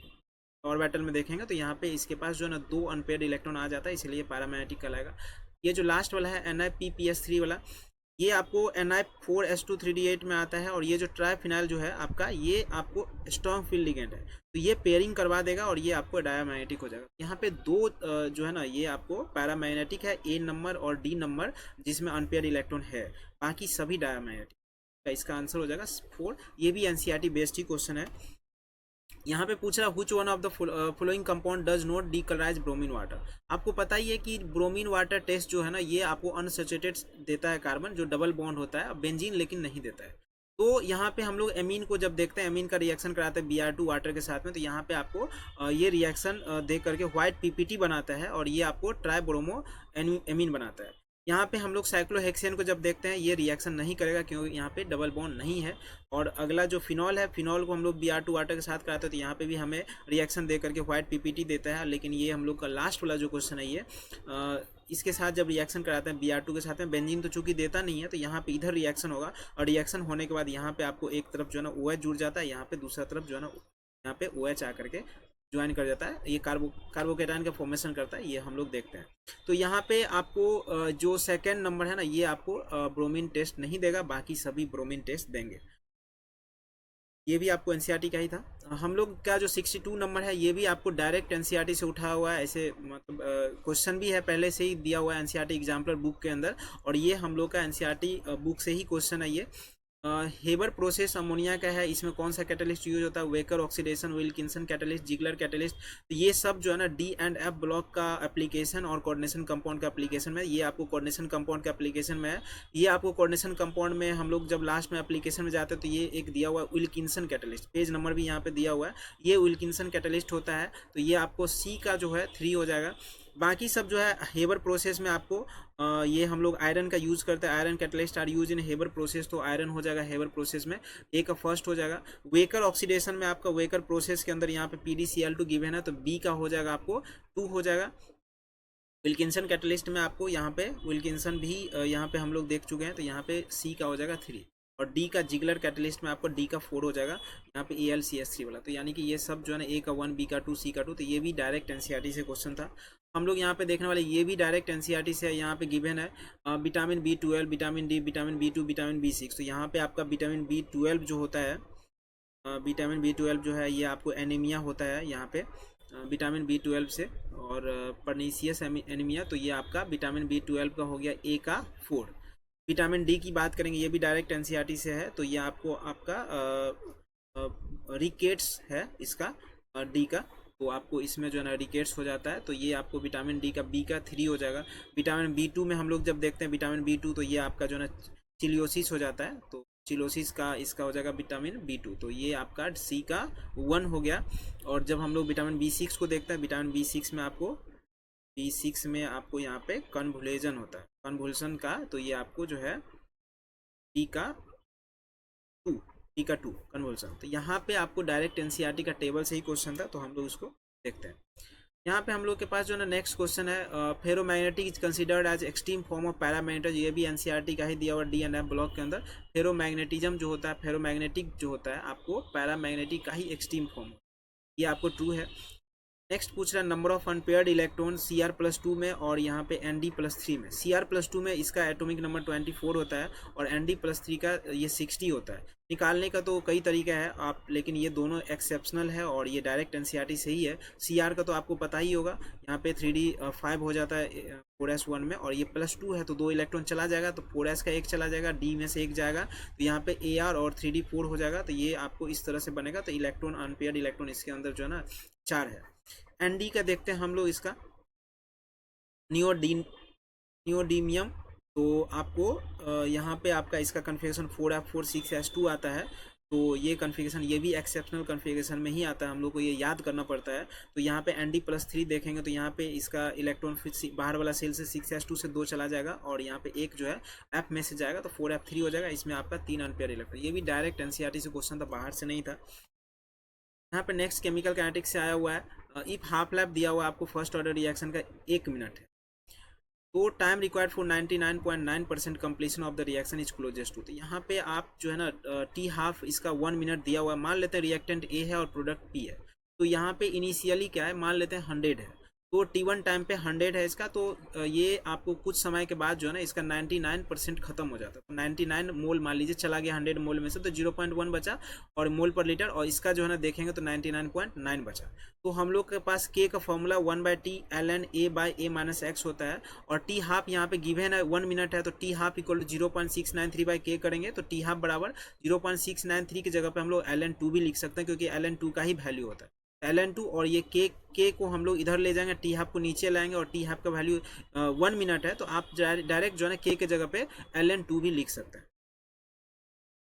Speaker 1: ऑर्बिटल में देखेंगे तो यहाँ पे इसके पास जो है ना 2 अनपेयर्ड इलेक्ट्रॉन आ जाता है, इसलिए पैरामैग्नेटिक कहलाएगा। ये जो लास्ट वाला है NiPps3 वाला, ये आपको Ni4H2 3D8 में आता है। और ये जो ट्राइफिनाइल जो है आपका, ये आपको स्ट्रॉन्ग फील्ड लिगेंड है, तो ये पेयरिंग करवा देगा और ये आपको डायमैग्नेटिक हो जाएगा। यहाँ पे दो जो है ना ये आपको पैरामैग्नेटिक है, A नंबर और D नंबर, जिसमें अनपेयर्ड इलेक्ट्रॉन है, बाकी सभी डायमैग्नेटिक। इसका आंसर हो जाएगा 4। ये भी NCERT बेस्ड ही क्वेश्चन है। यहाँ पे पूछ रहा है which one of the following compound does not decolourise bromine water. आपको पता ही है कि ब्रोमीन वाटर टेस्ट जो है ना ये आपको अनसैचुरेटेड देता है कार्बन, जो डबल बॉन्ड होता है, बेंजीन लेकिन नहीं देता है। तो यहाँ पे हम लोग एमीन को जब देखते हैं, एमीन का रिएक्शन कराते हैं Br2 वाटर के साथ में, तो यहाँ पे आपको ये रिएक्शन दे करके व्हाइट PPT बनाता है और ये आपको ट्राइब्रोमो एमीन बनाता है। यहाँ पे हम लोग साइक्लोहेक्सेन को जब देखते हैं ये रिएक्शन नहीं करेगा क्योंकि यहाँ पे डबल बॉन्ड नहीं है। और अगला जो फिनॉल है, फिनॉल को हम लोग Br2 वाटर के साथ कराते हैं, तो यहाँ पे भी हमें रिएक्शन दे करके व्हाइट PPT देता है। लेकिन ये हम लोग का लास्ट वाला जो क्वेश्चन है ये इसके साथ जब रिएक्शन कराते हैं Br2 के साथ में, बेंजीन तो चूंकि देता नहीं है, तो यहाँ पे इधर रिएक्शन होगा और रिएक्शन होने के बाद यहाँ पे आपको एक तरफ जो है ना OH जुड़ जाता है, यहाँ पे दूसरा तरफ जो है ना यहाँ पे OH आ करके ज्वाइन कर जाता है, ये कार्बोकेटाइन का फॉर्मेशन करता है, ये हम लोग देखते हैं। तो यहाँ पे आपको जो सेकेंड नंबर है ना ये आपको ब्रोमीन टेस्ट नहीं देगा, बाकी सभी ब्रोमीन टेस्ट देंगे। ये भी आपको NCERT का ही था। हम लोग का जो 62 नंबर है ये भी आपको डायरेक्ट NCERT से उठा हुआ है, ऐसे मतलब क्वेश्चन भी है पहले से ही दिया हुआ है NCERT एग्जाम्पलर बुक के अंदर, और ये हम लोग का NCERT बुक से ही क्वेश्चन है। ये हेबर प्रोसेस अमोनिया का है, इसमें कौन सा कैटलिस्ट यूज होता है, Wacker oxidation, Wilkinson catalyst, Ziegler catalyst. तो ये सब जो है ना D&F ब्लॉक का एप्लीकेशन और कोऑर्डिनेशन कंपाउंड का एप्लीकेशन में, ये आपको कोऑर्डिनेशन कंपाउंड का एप्लीकेशन में है। ये आपको कोऑर्डिनेशन कंपाउंड में हम लोग जब लास्ट में एप्लीकेशन में जाते हैं तो ये एक दिया हुआ है विल्किंसन कैटलिस्ट, पेज नंबर भी यहाँ पे दिया हुआ है, ये विल्किंसन कैटलिस्ट होता है। तो ये आपको C का जो है 3 हो जाएगा। बाकी सब जो है हेबर प्रोसेस में आपको ये हम लोग आयरन का यूज़ करते हैं, iron catalyst are used in Haber process, तो आयरन हो जाएगा हेबर प्रोसेस में, ए का फर्स्ट हो जाएगा। वेकर ऑक्सीडेशन में आपका वेकर प्रोसेस के अंदर यहाँ पे PdCl2 गिवन है, तो बी का हो जाएगा आपको 2 हो जाएगा। विल्किंसन कैटलिस्ट में आपको यहाँ पे विल्किंसन भी यहाँ पे हम लोग देख चुके हैं, तो यहाँ पे C का हो जाएगा 3, और डी का जिगलर कैटलिस्ट में आपको डी का 4 हो जाएगा, यहाँ पे AlCH3 वाला। तो यानी कि ये सब जो है ना ए का 1, बी का 2, सी का 2, तो ये भी डायरेक्ट NCERT से क्वेश्चन था। हम लोग यहाँ पे देखने वाले ये भी डायरेक्ट NCERT से यहाँ पे गिवन है vitamin B12, vitamin D, vitamin B2, vitamin B6। तो यहाँ पे आपका विटामिन B12 जो होता है, विटामिन B12 जो है ये आपको एनीमिया होता है यहाँ पे विटामिन B12 से, और परनीसियस एनीमिया, तो ये आपका विटामिन B12 का हो गया ए का 4। विटामिन डी की बात करेंगे, ये भी डायरेक्ट NCERT से है, तो ये आपको आपका रिकेट्स है इसका डी का, तो आपको इसमें जो है ना रिकेट्स हो जाता है, तो ये आपको विटामिन डी का बी का 3 हो जाएगा। विटामिन B2 में हम लोग जब देखते हैं विटामिन B2, तो ये आपका जो है ना चिलियोसिस हो जाता है, तो चिलोसिस का इसका हो जाएगा विटामिन B2, तो ये आपका सी का 1 हो गया। और जब हम लोग विटामिन B6 को देखते हैं, विटामिन B6 में आपको यहाँ पे कन्वुलेशन होता है, कन्वुलेशन का, तो ये आपको जो है डी का 2 कन्वुलेशन। तो यहाँ पे आपको डायरेक्ट NCERT का टेबल से ही क्वेश्चन था, तो हम लोग इसको देखते हैं। यहाँ पे हम लोग के पास जो है ना नेक्स्ट क्वेश्चन है, ferromagnetic is considered as extreme form of paramagnetism. ये भी NCERT का ही दिया हुआ D&F ब्लॉक के अंदर। फेरोमैग्नेटिज्म जो होता है, फेरोमैग्नेटिक जो होता है आपको पैरामैग्नेटिक का ही एक्सट्रीम फॉर्म, ये आपको ट्रू है। नेक्स्ट पूछ रहा है number of unpaired electron Cr+2 में और यहाँ पे Nd+3 में। Cr+2 में इसका एटॉमिक नंबर 24 होता है और Nd+3 का ये 60 होता है। निकालने का तो कई तरीका है आप, लेकिन ये दोनों एक्सेप्शनल है और ये डायरेक्ट NCERT से ही है। Cr का तो आपको पता ही होगा, यहाँ पे 3d5 हो जाता है 4s1 में, और ये +2 है तो 2 इलेक्ट्रॉन चला जाएगा, तो 4s का 1 चला जाएगा, d में से 1 जाएगा, तो यहाँ पे Ar और 3d4 हो जाएगा। तो ये आपको इस तरह से बनेगा। तो इलेक्ट्रॉन अनपेयर्ड इलेक्ट्रॉन इसके अंदर जो है ना 4 है। Nd का देखते हैं हम लोग, इसका नियोडीमियम, तो आपको यहाँ पे आपका इसका कन्फिग्रेशन 4f4 6s2 आता है। तो ये कन्फिगरेशन, ये भी एक्सेप्शनल कन्फिगरेशन में ही आता है, हम लोग को ये याद करना पड़ता है। तो यहाँ पे Nd+3 देखेंगे तो यहाँ पे इसका इलेक्ट्रॉन फिर बाहर वाला सेल से 6s2 से 2 चला जाएगा और यहाँ पे एक जो है F में से जाएगा तो 4F3 हो जाएगा। इसमें आपका 3 अनपेयर इलेक्ट्रॉन। ये भी डायरेक्ट एनसीईआरटी से क्वेश्चन था, बाहर से नहीं था। यहाँ पे नेक्स्ट केमिकल काइनेटिक्स से आया हुआ है। इफ हाफ लाइफ दिया हुआ है आपको फर्स्ट ऑर्डर रिएक्शन का 1 मिनट है, तो time required for 99.9% completion of the reaction is closest to. तो यहाँ पे आप जो है ना टी हाफ इसका 1 मिनट दिया हुआ है। मान लेते हैं रिएक्टेंट ए है और प्रोडक्ट पी है, तो यहाँ पे इनिशियली क्या है, मान लेते हैं 100 है, तो T1 टाइम पे 100 है इसका, तो ये आपको कुछ समय के बाद जो है ना इसका 99% खत्म हो जाता है। तो 99 मोल मान लीजिए चला गया 100 मोल में से, तो 0.1 बचा और मोल पर लीटर, और इसका जो है ना देखेंगे तो 99.9 बचा। तो हम लोग के पास K का फॉर्मूला 1/T ln A/A-x होता है, और T हाफ यहाँ पे गिवन है 1 मिनट है, तो T half equal to 0.693/K करेंगे, तो T हाफ बराबर 0.693 की जगह पे हम लोग ln2 भी लिख सकते हैं, क्योंकि ln2 का ही वैल्यू होता है ln2, और ये K को हम लोग इधर ले जाएंगे, टी हाफ को नीचे लाएंगे, और टी हाफ का वैल्यू 1 मिनट है, तो आप डायरेक्ट जो है ना K के जगह पे ln2 भी लिख सकते हैं।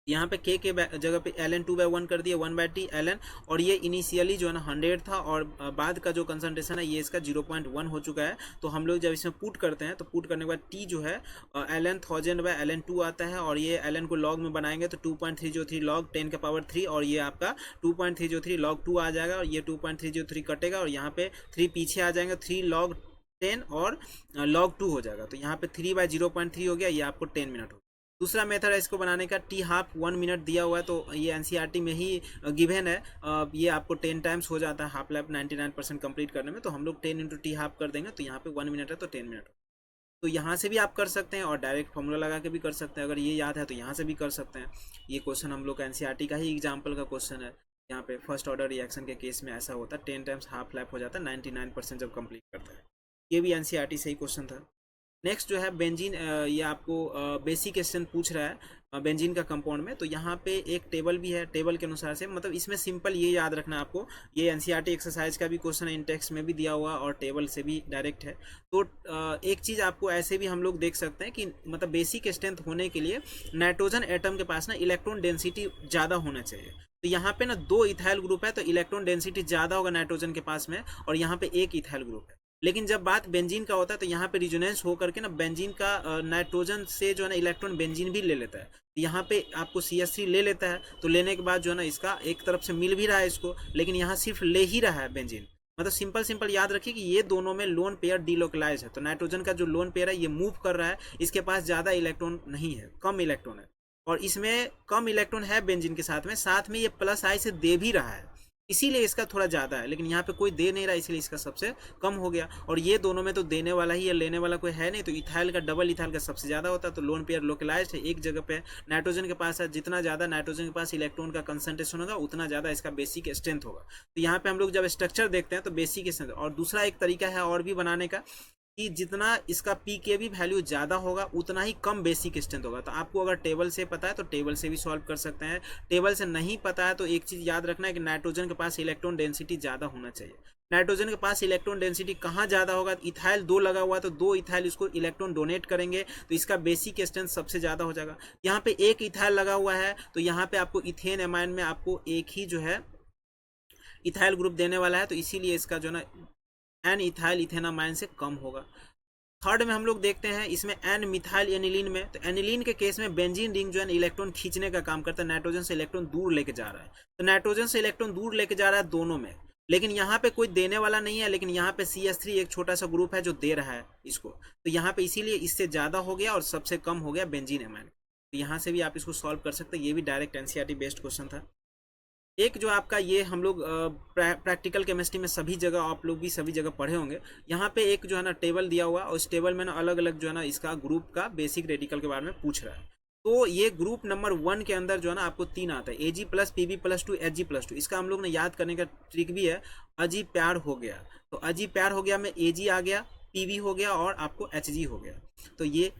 Speaker 1: यहाँ पे K के जगह पे ln2/1 कर दिया 1/T ln, और ये इनिशियली जो है ना 100 था, और बाद का जो कंसंट्रेशन है ये इसका 0.1 हो चुका है। तो हम लोग जब इसमें पुट करते हैं तो पुट करने के बाद T जो है ln 1000/ln2 आता है, और ये ln को log में बनाएंगे तो 2.303 log 10 का पावर 3, और ये आपका 2.303 log 2 आ जाएगा, और ये 2.303 कटेगा, और यहाँ पे 3 पीछे आ जाएंगे, 3 log 10 और log 2 हो जाएगा। तो यहाँ पे 3/0.3 हो गया, ये आपको 10 मिनट हो। दूसरा मेथड है इसको बनाने का, टी हाफ 1 मिनट दिया हुआ है, तो ये एनसीईआरटी में ही गिवन है। ये आपको 10 टाइम्स हो जाता है हाफ लाइफ 99% कंप्लीट करने में, तो हम लोग 10 × टी हाफ कर देंगे, तो यहाँ पे 1 मिनट है तो 10 मिनट। तो यहाँ से भी आप कर सकते हैं और डायरेक्ट फॉर्मूला लगा के भी कर सकते हैं, अगर ये याद है तो यहाँ से भी कर सकते हैं। ये क्वेश्चन हम लोग का एनसीईआरटी का ही एग्जाम्पल का क्वेश्चन है। यहाँ पे फर्स्ट ऑर्डर रिएक्शन के केस में ऐसा होता है, 10 टाइम्स हाफ लाइफ हो जाता है 99% जब कंप्लीट करता है। ये भी एनसीईआरटी से ही क्वेश्चन था। नेक्स्ट जो है बेंजीन, ये आपको बेसिक क्वेश्चन पूछ रहा है बेंजीन का कंपाउंड में। तो यहाँ पे एक टेबल भी है, टेबल के अनुसार से, मतलब इसमें सिंपल ये याद रखना है आपको, ये एनसीईआरटी एक्सरसाइज का भी क्वेश्चन है, इन टेक्स्ट में भी दिया हुआ और टेबल से भी डायरेक्ट है। तो एक चीज़ आपको ऐसे भी हम लोग देख सकते हैं कि मतलब बेसिक स्ट्रेंथ होने के लिए नाइट्रोजन एटम के पास ना इलेक्ट्रॉन डेंसिटी ज़्यादा होना चाहिए। तो यहाँ पे ना 2 इथाइल ग्रुप है, तो इलेक्ट्रॉन डेंसिटी ज़्यादा होगा नाइट्रोजन के पास में, और यहाँ पे 1 इथाइल ग्रुप है। लेकिन जब बात बेंजीन का होता है तो यहाँ पे रिजोनेंस होकर के ना बेंजीन का नाइट्रोजन से जो है ना इलेक्ट्रॉन बेंजीन भी ले लेता है। यहाँ पे आपको CH3 ले लेता है, तो लेने के बाद जो है ना इसका एक तरफ से मिल भी रहा है इसको, लेकिन यहाँ सिर्फ ले ही रहा है बेंजीन। मतलब सिंपल याद रखिए कि ये दोनों में लोन पेयर डिलोकलाइज है, तो नाइट्रोजन का जो लोन पेयर है ये मूव कर रहा है, इसके पास ज़्यादा इलेक्ट्रॉन नहीं है, कम इलेक्ट्रॉन है, और इसमें कम इलेक्ट्रॉन है बेंजीन के साथ में ये +I से दे भी रहा है, इसीलिए इसका थोड़ा ज़्यादा है। लेकिन यहाँ पे कोई दे नहीं रहा, इसलिए इसका सबसे कम हो गया। और ये दोनों में तो देने वाला ही है, लेने वाला कोई है नहीं, तो इथाइल का डबल इथाइल का सबसे ज़्यादा होता है। तो लोन पेयर लोकलाइज्ड है, एक जगह पे नाइट्रोजन के पास है, जितना ज़्यादा नाइट्रोजन के पास इलेक्ट्रॉन का कंसंट्रेशन होगा उतना ज़्यादा इसका बेसिक स्ट्रेंथ होगा। तो यहाँ पे हम लोग जब स्ट्रक्चर देखते हैं तो बेसिक स्ट्रेंथ। और दूसरा एक तरीका है और भी बनाने का, कि जितना इसका पीकेवी वैल्यू ज़्यादा होगा उतना ही कम बेसिक स्ट्रेंथ होगा। तो आपको अगर टेबल से पता है तो टेबल से भी सॉल्व कर सकते हैं, टेबल से नहीं पता है तो एक चीज़ याद रखना है कि नाइट्रोजन के पास इलेक्ट्रॉन डेंसिटी ज़्यादा होना चाहिए। नाइट्रोजन के पास इलेक्ट्रॉन डेंसिटी कहाँ ज़्यादा होगा, इथाइल 2 लगा हुआ है, तो 2 इथाइल इसको इलेक्ट्रॉन डोनेट करेंगे, तो इसका बेसिक स्ट्रेंथ सबसे ज़्यादा हो जाएगा। यहाँ पे 1 इथाइल लगा हुआ है, तो यहाँ पे आपको इथेन एमाइन में आपको एक ही जो है इथाइल ग्रुप देने वाला है, तो इसीलिए इसका जो है एन इथाइल इथेनामाइन से कम होगा। थर्ड में हम लोग देखते हैं इसमें एन मिथाइल एनिलीन में, तो एनिलीन के केस में बेंजीन रिंग जो है इलेक्ट्रॉन खींचने का काम करता है, नाइट्रोजन से इलेक्ट्रॉन दूर लेके जा रहा है। तो नाइट्रोजन से इलेक्ट्रॉन दूर लेके जा रहा है दोनों में, लेकिन यहाँ पे कोई देने वाला नहीं है, लेकिन यहाँ पे CH3 एक छोटा सा ग्रुप है जो दे रहा है इसको, तो यहाँ पे इसीलिए इससे ज़्यादा हो गया और सबसे कम हो गया बेंजीन एमाइन। तो यहाँ से भी आप इसको सॉल्व कर सकते हैं, ये भी डायरेक्ट एनसीईआरटी बेस्ड क्वेश्चन था। एक जो आपका ये हम लोग प्रैक्टिकल केमिस्ट्री में सभी जगह आप लोग भी सभी जगह पढ़े होंगे, यहाँ पे एक जो है ना टेबल दिया हुआ, और इस टेबल में ना अलग अलग जो है ना इसका ग्रुप का बेसिक रेडिकल के बारे में पूछ रहा है। तो ये ग्रुप नंबर 1 के अंदर जो है ना आपको 3 आता है, Ag+, Pb+2, Hg+2। इसका हम लोग ने याद करने का ट्रिक भी है, अजी प्यार हो गया, तो अजी प्यार हो गया में Ag आ गया, Pb हो गया और आपको Hg हो गया। तो ये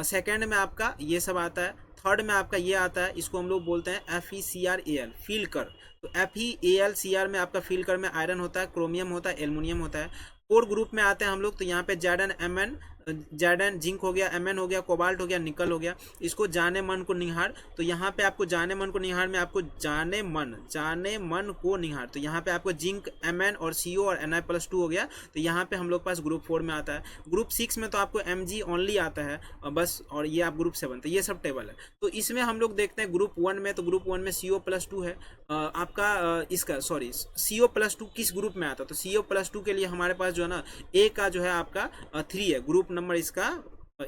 Speaker 1: सेकेंड में आपका ये सब आता है। थर्ड में आपका ये आता है, इसको हम लोग बोलते हैं FeCrAl, फील कर। तो FeAlCr में आपका फील कर में आयरन होता है, क्रोमियम होता है, एल्युमिनियम होता है। 4 ग्रुप में आते हैं हम लोग, तो यहाँ पे Zn Mn जैडन जिंक हो गया, Mn हो गया, कोबाल्ट हो गया, निकल हो गया। इसको जाने मन को निहार, तो यहाँ पे आपको जाने मन को निहार में आपको जाने मन को निहार, तो यहाँ पे आपको जिंक, Mn और CO और Na+2 हो गया। तो यहाँ पे हम लोग पास ग्रुप 4 में आता है। ग्रुप 6 में तो आपको Mg ओनली आता है बस, और ये आप ग्रुप 7, तो ये सब टेबल है। तो इसमें हम लोग देखते हैं ग्रुप 1 में, तो ग्रुप 1 में CO+2 है आपका इसका सॉरी CO+2 किस ग्रुप में आता है, तो CO+2 के लिए हमारे पास जो है ना ए का जो है आपका 3 है, ग्रुप नंबर इसका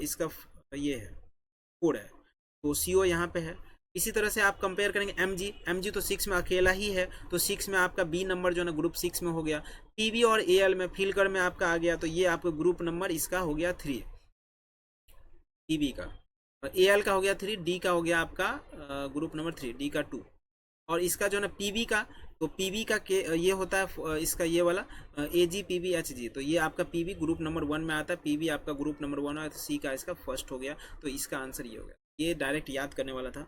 Speaker 1: इसका ये है 4 है, तो CO यहाँ पे है। इसी तरह से आप कंपेयर करेंगे Mg तो 6 में अकेला ही है, तो 6 में आपका बी नंबर जो है ना ग्रुप 6 में हो गया। पीबी और AL में फिलकर में आपका आ गया, तो ये आपका ग्रुप नंबर इसका हो गया 3, पीबी का, AL का हो गया 3, डी का हो गया आपका ग्रुप नंबर 3, डी का 2, और इसका जो है ना पीबी का, तो पीबी का के ये होता है इसका ये वाला AG PB HG, तो ये आपका पीबी ग्रुप नंबर 1 में आता है, पीबी आपका ग्रुप नंबर 1 है, तो सी का इसका फर्स्ट हो गया, तो इसका आंसर ये हो गया। ये डायरेक्ट याद करने वाला था।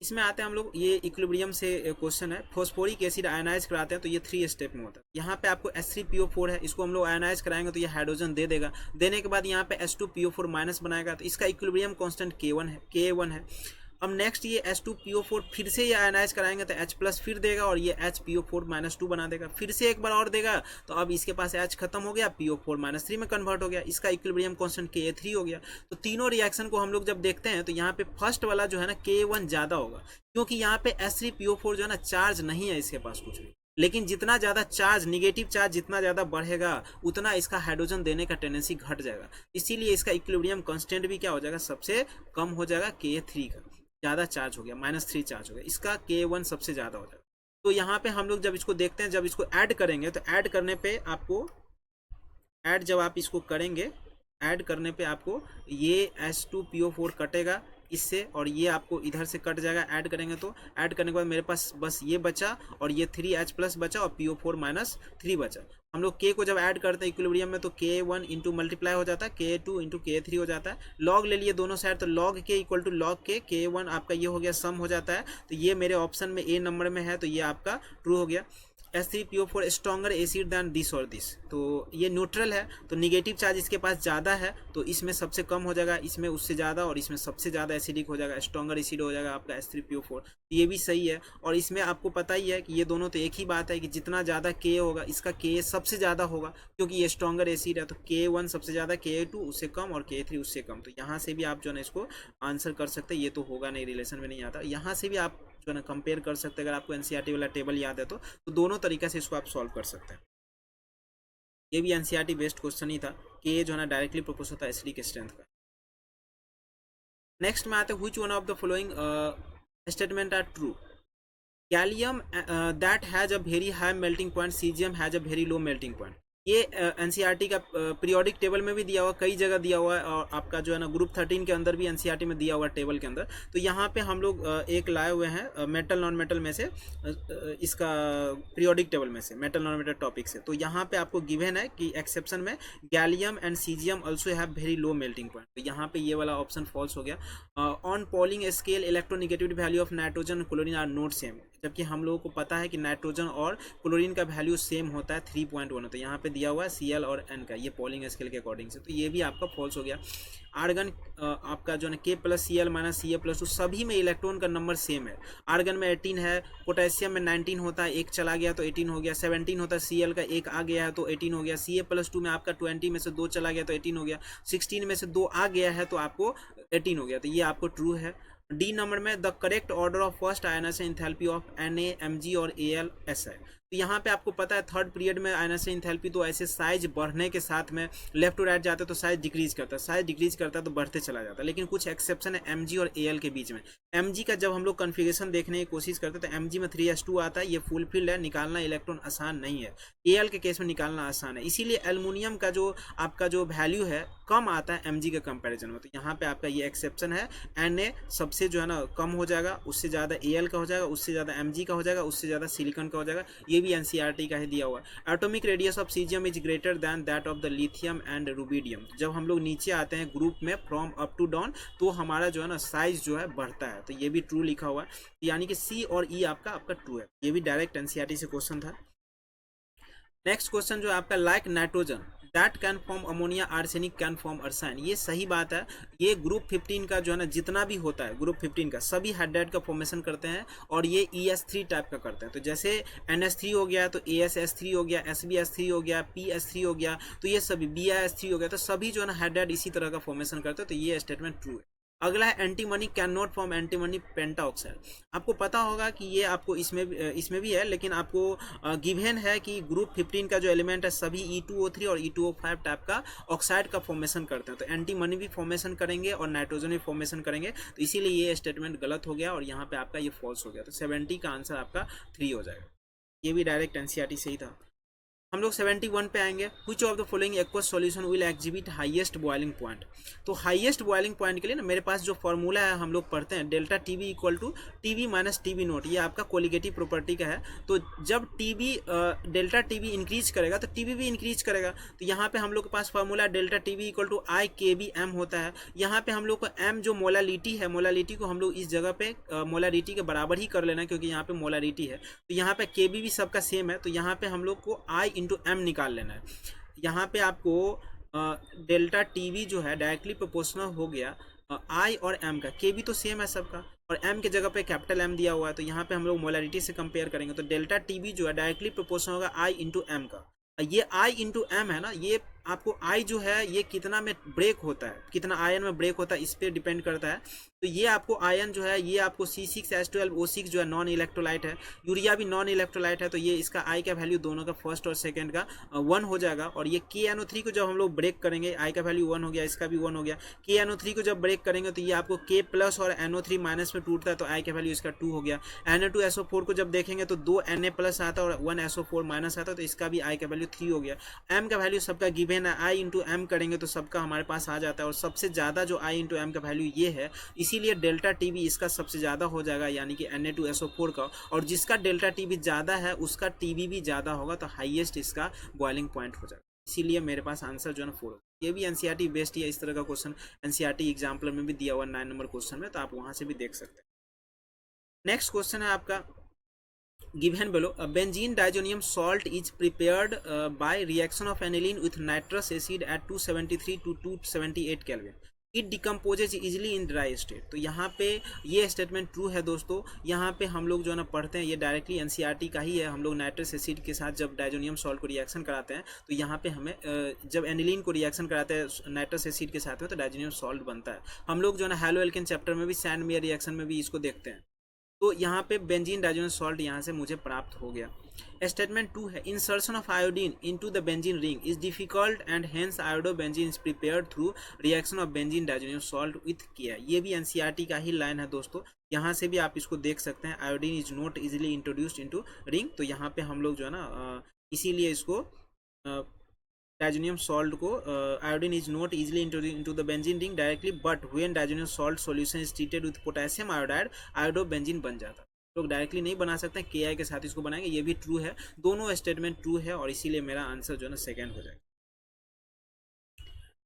Speaker 1: इसमें आते हैं हम लोग, ये इक्विलिब्रियम से क्वेश्चन है। फॉस्फोरिक एसिड आयनाइज कराते हैं, तो ये 3 स्टेप में होता है। यहाँ पे आपको H3PO4 है, इसको हम लोग आयनाइज कराएंगे तो ये हाइड्रोजन दे देगा, देने के बाद यहाँ पे H2PO4 माइनस बनाएगा, तो इसका इक्विलिब्रियम कांस्टेंट Ka1 है। अब नेक्स्ट ये H2PO4 फिर से ये आयनाइज कराएंगे तो H+ फिर देगा, और ये HPO4-2 बना देगा, फिर से एक बार और देगा, तो अब इसके पास H खत्म हो गया, PO4-3 में कन्वर्ट हो गया, इसका इक्विलिब्रियम कांस्टेंट Ka3 हो गया। तो तीनों रिएक्शन को हम लोग जब देखते हैं तो यहाँ पे फर्स्ट वाला जो है ना Ka1 ज़्यादा होगा, क्योंकि यहाँ पे H3PO4 जो है ना चार्ज नहीं है इसके पास कुछ भी, लेकिन जितना ज़्यादा चार्ज, निगेटिव चार्ज जितना ज़्यादा बढ़ेगा उतना इसका हाइड्रोजन देने का टेंडेंसी घट जाएगा, इसीलिए इसका इक्विलिब्रियम कांस्टेंट भी क्या हो जाएगा, सबसे कम हो जाएगा Ka3 का, ज़्यादा चार्ज हो गया, -3 चार्ज हो गया, इसका Ka1 सबसे ज़्यादा हो जाएगा। तो यहाँ पे हम लोग जब इसको देखते हैं, जब इसको ऐड करेंगे, तो ऐड करने पे आपको जब आप इसको करेंगे, ऐड करने पे आपको ये H2PO4 कटेगा इससे, और ये आपको इधर से कट जाएगा। ऐड करेंगे तो ऐड करने के बाद मेरे पास बस ये बचा, और ये 3H+ बचा, और PO4-3 बचा। हम लोग K को जब ऐड करते हैं इक्विलिब्रियम में, तो K1 इंटू मल्टीप्लाई हो जाता है, K2 इंटू K3 हो जाता है, लॉग ले लिए दोनों साइड, तो log K equal to log K, K1 आपका ये हो गया सम हो जाता है, तो ये मेरे ऑप्शन में A नंबर में है, तो ये आपका ट्रू हो गया। H3PO4 stronger acid than this और दिस, तो ये न्यूट्रल है, तो निगेटिव चार्ज इसके पास ज़्यादा है, तो इसमें सबसे कम हो जाएगा, इसमें उससे ज़्यादा, और इसमें सबसे ज़्यादा एसिडिक हो जाएगा, स्ट्रॉन्गर एसिड हो जाएगा आपका H3PO4, ये भी सही है। और इसमें आपको पता ही है कि ये दोनों तो एक ही बात है कि जितना ज़्यादा K होगा, इसका K सबसे ज़्यादा होगा, क्योंकि ये स्ट्रॉन्गर एसिड है, तो K1 सबसे ज़्यादा, K2 उससे कम, और K3 उससे कम, तो यहाँ से भी आप जो है ना इसको आंसर कर सकते हैं। ये तो होगा नहीं, रिलेशन में नहीं आता, यहाँ से भी आप जो है ना कंपेयर कर सकते हैं। अगर आपको NCERT वाला टेबल याद है तो दोनों तरीके से इसको आप सॉल्व कर सकते हैं। ये भी NCERT बेस्ड क्वेश्चन ही था कि ये जो है ना डायरेक्टली प्रोपोज होता है एसिडिक स्ट्रेंथ का। नेक्स्ट में आते हैं, which one of the following statement are true. Gallium that has a very high melting point, caesium has a very low melting point. ये NCERT का पीरियोडिक टेबल में भी दिया हुआ, कई जगह दिया हुआ है, और आपका जो है ना ग्रुप 13 के अंदर भी NCERT में दिया हुआ टेबल के अंदर। तो यहाँ पे हम लोग एक लाए हुए हैं मेटल नॉन मेटल में से, इसका पीरियोडिक टेबल में से, मेटल नॉन मेटल टॉपिक से। तो यहाँ पे आपको गिवन है कि एक्सेप्शन में gallium and caesium also have very low melting point, तो यहाँ पे ये वाला ऑप्शन फॉल्स हो गया। On Pauling scale electronegativity value of nitrogen chlorine are not same, जबकि हम लोगों को पता है कि नाइट्रोजन और क्लोरीन का वैल्यू सेम होता है 3.1, तो यहाँ पे दिया हुआ है Cl और N का, ये पॉलिंग स्केल के अकॉर्डिंग से, तो ये भी आपका फॉल्स हो गया। आर्गन आपका जो है K+Cl -Ca+2 सभी में इलेक्ट्रॉन का नंबर सेम है। आर्गन में 18 है, पोटेशियम में 19 होता है, एक चला गया तो 18 हो गया, 17 होता है, Cl का एक आ गया है तो 18 हो गया, Ca+2 में आपका 20 में से 2 चला गया तो 18 हो गया, 16 में से 2 आ गया है तो आपको 18 हो गया, तो ये आपको ट्रू है। डी नंबर में the correct order of first ionization enthalpy of Na, Mg और Al ऐसा है। तो यहाँ पे आपको पता है थर्ड पीरियड में आयनाइजेशन एंथैल्पी तो ऐसे साइज बढ़ने के साथ में लेफ्ट टू राइट जाते हैं तो साइज डिक्रीज करता है, साइज डिक्रीज करता है तो बढ़ते चला जाता है, लेकिन कुछ एक्सेप्शन है Mg और Al के बीच में। Mg का जब हम लोग कन्फिगरेशन देखने की कोशिश करते हैं तो Mg में 3s2 आता है, ये फुलफिल्ड है, निकालना इलेक्ट्रॉन आसान नहीं है। Al के केस में निकालना आसान है, इसीलिए एल्युमिनियम का जो आपका जो वैल्यू है कम आता है Mg के कंपैरिजन में, तो यहाँ पे आपका ये एक्सेप्शन है। Na सबसे जो है ना कम हो जाएगा, उससे ज़्यादा Al का हो जाएगा, उससे ज़्यादा Mg का हो जाएगा, उससे ज़्यादा सिलिकॉन का हो जाएगा, ये भी NCERT का ही दिया हुआ है। Atomic radius of caesium is greater than that of the lithium and rubidium. जब हम लोग नीचे आते हैं ग्रुप में फ्रॉम अप टू डाउन तो हमारा जो है ना साइज जो है बढ़ता है, तो ये भी ट्रू लिखा हुआ है, यानी कि C और E आपका ट्रू है। ये भी डायरेक्ट NCERT से क्वेश्चन था। नेक्स्ट क्वेश्चन जो है आपका, like nitrogen that can form ammonia, arsenic can form arsine. ये सही बात है। ये ग्रुप 15 का जो है ना जितना भी होता है ग्रुप 15 का सभी हाइड्राइड का फॉर्मेशन करते हैं और ये ES3 टाइप का करते हैं। तो जैसे NS3 हो गया तो ASS3 हो गया, SBS3 हो गया, PS3 हो गया, तो ये सभी BIS3 हो गया, तो सभी जो है ना हाइड्राइड इसी तरह का फॉर्मेशन करते हैं। तो ये स्टेटमेंट ट्रू है। अगला है antimony can not form antimony pentoxide. आपको पता होगा कि ये आपको इसमें भी है, लेकिन आपको गिवन है कि ग्रुप 15 का जो एलिमेंट है सभी E2O3 और E2O5 टाइप का ऑक्साइड का फॉर्मेशन करते हैं। तो एंटीमनी भी फॉर्मेशन करेंगे और नाइट्रोजन भी फॉर्मेशन करेंगे, तो इसीलिए ये स्टेटमेंट गलत हो गया और यहाँ पे आपका ये फॉल्स हो गया। तो 70 का आंसर आपका 3 हो जाएगा। ये भी डायरेक्ट NCERT से ही था। हम लोग 71 पे आएंगे। Which of the following aqueous solution will exhibit highest boiling point. तो हाईएस्ट बॉइलिंग पॉइंट के लिए ना मेरे पास जो फॉर्मूला है हम लोग पढ़ते हैं, delta TB equal to TB minus TB naught. ये आपका कोलिगेटिव प्रॉपर्टी का है। तो जब डेल्टा टीबी इंक्रीज करेगा तो टीबी भी इंक्रीज करेगा। तो यहाँ पे हम लोग के पास formula delta TB equal to IKBM होता है। यहाँ पे हम लोग को M जो मोलालिटी है, मोलालिटी को हम लोग इस जगह पे मोलालिटी के बराबर ही कर लेना है, क्योंकि यहाँ पे मोलालिटी है। तो यहाँ पे KB भी सबका सेम है, तो यहाँ पे हम लोग को I इंटू M निकाल लेना है। यहाँ पे आपको डेल्टा टीवी जो है डायरेक्टली प्रोपोर्शनल हो गया I और M का। KB तो सेम है सबका और M के जगह पे कैपिटल M दिया हुआ है, तो यहाँ पे हम लोग मोलारिटी से कंपेयर करेंगे। तो डेल्टा टीवी जो है डायरेक्टली प्रोपोर्शनल होगा I इंटू M का। ये I इंटू M है ना, ये आपको I जो है ये कितना में ब्रेक होता है, कितना आयन में ब्रेक होता है, इस पर डिपेंड करता है। तो ये आपको आयन जो है ये आपको C6H12O6 जो है नॉन इलेक्ट्रोलाइट है, यूरिया भी नॉन इलेक्ट्रोलाइट है। तो ये इसका I का वैल्यू दोनों का फर्स्ट और सेकंड का 1 हो जाएगा। और ये KNO3 को जब हम लोग ब्रेक करेंगे, I का वैल्यू 1 हो गया, इसका भी 1 हो गया। KNO3 को जब ब्रेक करेंगे तो ये आपको K प्लस और NO3 माइनस में टूटता है, तो I का वैल्यू इसका 2 हो गया। Na2SO4 को जब देखेंगे तो 2 Na प्लस आता है और 1 SO4 माइनस आता है, तो इसका भी I का वैल्यू 3 हो गया। M का वैल्यू सबका गिवन है, I इंटू M करेंगे तो सबका हमारे पास आ जाता है, और सबसे ज़्यादा जो I इंटू M का वैल्यू ये है, इसीलिए डेल्टा टीवी इसका सबसे ज़्यादा हो जाएगा, यानी कि Na2SO4 का। और जिसका डेल्टा टीवी ज़्यादा है उसका टीवी भी ज़्यादा होगा, तो हाईएस्ट इसका बॉइलिंग पॉइंट हो जाएगा। इसीलिए मेरे पास आंसर जो है ना 4 होगा। ये भी NCERT बेस्ड है, इस तरह का क्वेश्चन NCERT एग्जाम्पल में भी दिया हुआ 9 नंबर क्वेश्चन में, तो आप वहाँ से भी देख सकते हैं। नेक्स्ट क्वेश्चन है आपका given below. Benzene diazonium salt is prepared by reaction of aniline with nitrous acid at 273 to 278 Kelvin. It decomposes easily in dry state. तो यहाँ पे ये स्टेटमेंट ट्रू है दोस्तों। यहाँ पे हम लोग जो है ना पढ़ते हैं, ये डायरेक्टली NCERT का ही है। हम लोग नाइट्रस एसिड के साथ जब डायजोनियम सॉल्ट को रिएक्शन कराते हैं, तो यहाँ पे हमें जब एनिलीन को रिएक्शन कराते हैं नाइट्रस एसिड के साथ में, तो डायजोनियम सॉल्ट बनता है। हम लोग जो है ना हैलो एल्केन चैप्टर में भी सैंडमेयर रिएक्शन में भी इसको देखते हैं। तो यहाँ पे बेंजीन डायजोनियम सॉल्ट यहाँ से मुझे प्राप्त हो गया। स्टेटमेंट 2 है, insertion of iodine into the benzene ring is difficult and hence iodobenzene is prepared through reaction of benzene diazonium salt with किया। ये भी NCERT का ही लाइन है दोस्तों, यहाँ से भी आप इसको देख सकते हैं। Iodine is not easily introduced into ring, तो यहाँ पे हम लोग जो है ना इसीलिए इसको डायजोनियम सॉल्ट को iodine is not easily introduced into the benzene ring directly, but when diazonium salt solution is treated with potassium iodide iodobenzene बन जाता है। लोग डायरेक्टली नहीं बना सकते, KI के साथ इसको बनाएंगे। ये भी ट्रू है, दोनों स्टेटमेंट ट्रू है, और इसीलिए मेरा आंसर जो है ना सेकेंड हो जाएगा।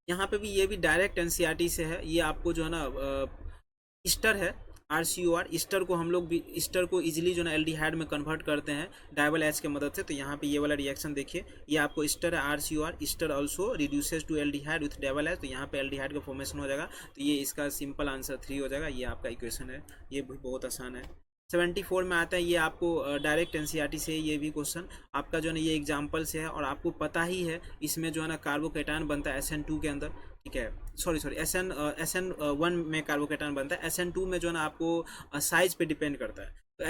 Speaker 1: यहाँ पे भी ये भी डायरेक्ट NCERT से है। ये आपको जो है ना ईस्टर है, RCOR ईस्टर को हम लोग भी ईस्टर को इजीली जो है एल्डिहाइड में कन्वर्ट करते हैं डाबल H के मदद से। तो यहाँ पे ये वाला रिएक्शन देखिए, ये आपको ईस्टर है RCOR, ester also reduces to aldehyde with double H, तो यहाँ पे एल्डिहाइड का फॉर्मेशन हो जाएगा। तो ये इसका सिंपल आंसर 3 हो जाएगा। ये आपका इक्वेशन है, ये भी बहुत आसान है। 74 में आता है, ये आपको डायरेक्ट NCERT से ये भी क्वेश्चन आपका जो है ना ये एग्जाम्पल से है, और आपको पता ही है इसमें जो है ना कार्बोकेटायन बनता है SN2 के अंदर, ठीक है, सॉरी SN1 में कार्बोकेटायन बनता है। SN2 में जो है ना आपको साइज पे डिपेंड करता है। तो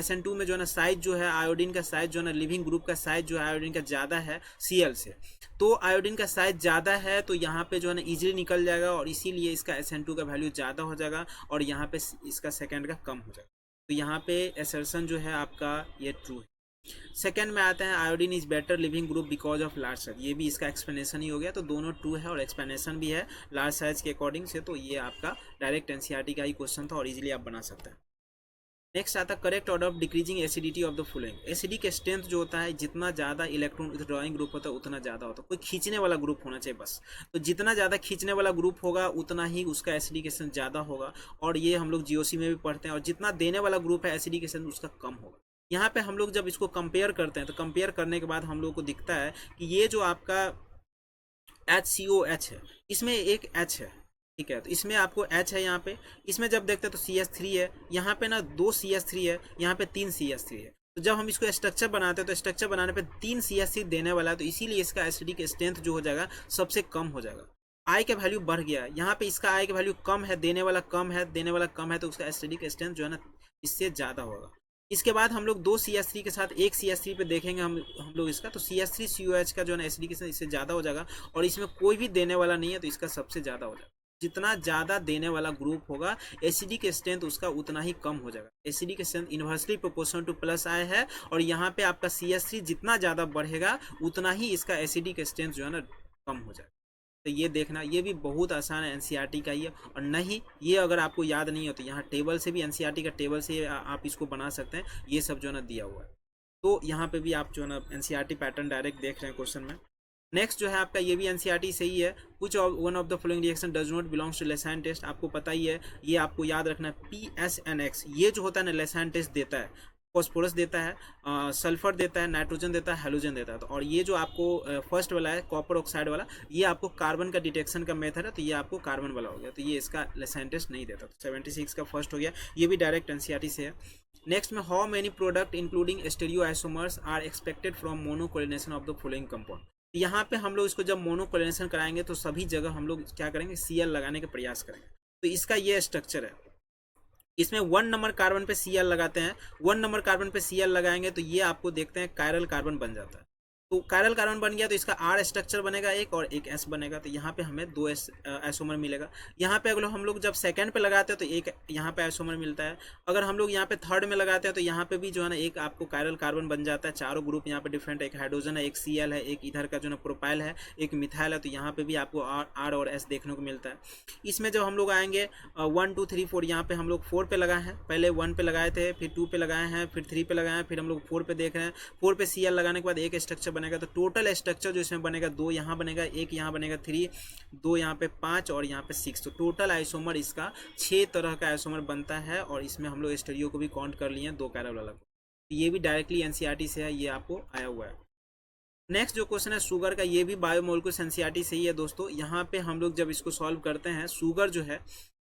Speaker 1: SN2 में जो है ना साइज जो है आयोडीन का साइज जो है ना लिविंग ग्रुप का साइज जो है आयोडीन का ज़्यादा है Cl से, तो आयोडीन का साइज ज़्यादा है, तो यहाँ पे जो है ना इजीली निकल जाएगा, और इसीलिए इसका SN2 का वैल्यू ज़्यादा हो जाएगा, और यहाँ पे इसका सेकेंड का कम हो जाएगा। तो यहाँ पे असर्शन जो है आपका ये ट्रू है। सेकंड में आता है iodine is better leaving group because of large size. ये भी इसका एक्सप्लेनेशन ही हो गया। तो दोनों ट्रू है और एक्सप्लेनेशन भी है लार्ज साइज के अकॉर्डिंग से। तो ये आपका डायरेक्ट NCERT का ही क्वेश्चन था, और इजीली आप बना सकते हैं। नेक्स्ट आता है correct order of decreasing acidity of the following. Acidic strength जो होता है, जितना ज़्यादा इलेक्ट्रॉन विथड्रॉइंग ग्रुप होता है उतना ज़्यादा होता है। कोई खींचने वाला ग्रुप होना चाहिए बस। तो जितना ज़्यादा खींचने वाला ग्रुप होगा उतना ही उसका एसिडिक स्ट्रेंथ ज़्यादा होगा, और ये हम लोग GOC में भी पढ़ते हैं। और जितना देने वाला ग्रुप है एसिडिक स्ट्रेंथ उसका कम होगा। यहाँ पे हम लोग जब इसको कंपेयर करते हैं, तो कंपेयर करने के बाद हम लोग को दिखता है कि ये जो आपका HCOH है, इसमें एक H है, ठीक है, तो इसमें आपको H है यहाँ पे। इसमें जब देखते हैं तो CH3 है, यहाँ पे ना 2 CH3 है, यहाँ पे 3 CH3 है। तो जब हम इसको स्ट्रक्चर बनाते हैं तो स्ट्रक्चर बनाने पे 3 CH3 देने वाला है, तो इसीलिए इसका एसिडिक स्ट्रेंथ जो हो जाएगा सबसे कम हो जाएगा। आई का वैल्यू बढ़ गया है, यहाँ पे इसका आई का वैल्यू कम है, देने वाला कम है, देने वाला कम है, तो उसका एसिडिक स्ट्रेंथ जो है ना इससे ज़्यादा होगा। इसके बाद हम लोग 2 CH3 के साथ एक CH3 पे देखेंगे हम लोग इसका, तो CH3COH का जो है ना एसिडिक स्ट्रेंथ इससे ज़्यादा हो जाएगा, और इसमें कोई भी देने वाला नहीं है तो इसका सबसे ज़्यादा हो जाएगा। जितना ज़्यादा देने वाला ग्रुप होगा एसिडिक स्ट्रेंथ उसका उतना ही कम हो जाएगा। Acidic strength inversely proportional to plus I है, और यहाँ पे आपका CH3 जितना ज़्यादा बढ़ेगा उतना ही इसका एसिडिक स्ट्रेंथ जो है ना कम हो जाएगा। तो ये देखना, ये भी बहुत आसान है, एनसीईआरटी का ही है। और नहीं, ये अगर आपको याद नहीं हो तो यहाँ टेबल से भी, एनसीईआरटी का टेबल से आप इसको बना सकते हैं, ये सब जो है ना दिया हुआ है। तो यहाँ पे भी आप जो है ना एनसीईआरटी पैटर्न डायरेक्ट देख रहे हैं क्वेश्चन में। नेक्स्ट जो है आपका ये भी एनसीईआरटी से ही है, कुछ one of the following reaction does not belongs to Lassaigne test, आपको पता ही है, ये आपको याद रखना है। PSNX ये जो होता है ना लेसाइन टेस्ट देता है, फॉस्फोरस देता है, सल्फर देता है, नाइट्रोजन देता है, हेलोजन देता है। तो और ये जो आपको फर्स्ट वाला है कॉपर ऑक्साइड वाला, ये आपको कार्बन का डिटेक्शन का मेथड है, तो ये आपको कार्बन वाला हो गया, तो ये इसका लेसाइन टेस्ट नहीं देता। तो 76 का फर्स्ट हो गया, ये भी डायरेक्ट एनसीईआरटी से है। नेक्स्ट में how many product including stereoisomers are expected from monochlorination of the following compound. यहाँ पे हम लोग इसको जब मोनोक्लोरिनेशन कराएंगे तो सभी जगह हम लोग क्या करेंगे, Cl लगाने का प्रयास करेंगे। तो इसका ये स्ट्रक्चर है, इसमें 1 नंबर कार्बन पे Cl लगाते हैं, 1 नंबर कार्बन पे Cl लगाएंगे तो ये आपको देखते हैं कायरल कार्बन बन जाता है। तो कायरल कार्बन बन गया तो इसका R स्ट्रक्चर बनेगा एक, और एक S बनेगा, तो यहाँ पे हमें 2 आइसोमर मिलेगा। यहाँ पे अगर हम लोग जब सेकंड पे लगाते हैं तो एक यहाँ पे आइसोमर मिलता है। अगर हम लोग यहाँ पे थर्ड में लगाते हैं तो यहाँ पे भी जो है ना एक आपको कायरल कार्बन बन जाता है। चारों ग्रुप यहाँ पे डिफरेंट, एक हाइड्रोजन है, एक Cl है, एक इधर का जो है प्रोपाइल है, एक मिथाइल है, तो यहाँ पे भी आपको R और S देखने को मिलता है। इसमें जब हम लोग आएंगे 1 2 3 4, यहाँ पे हम लोग 4 पे लगाए हैं, पहले 1 पे लगाए थे, फिर 2 पे लगाए हैं, फिर 3 पे लगाए हैं, फिर हम लोग 4 पे देख रहे हैं। 4 पे Cl लगाने के बाद एक स्ट्रक्चर बनेगा, तो टोटल स्ट्रक्चर जो इसमें बनेगा 2 यहाँ बनेगा, एक यहाँ बनेगा 3, 2 यहाँ पे 5 और यहाँ पे 6। तो टोटल आइसोमर इसका 6 तरह का आइसोमर बनता है, और इसमें हम लोग स्टीरियो को भी काउंट कर लिए 2 कायरल अलग। ये भी डायरेक्टली एनसीईआरटी से है, ये आपको आया हुआ है। नेक्स्ट जो क्वेश्चन है शुगर का, ये भी बायोमोलिकुलर एनसीईआरटी से ही है दोस्तों। यहाँ पे हम लोग जब इसको सॉल्व करते हैं, शुगर जो है,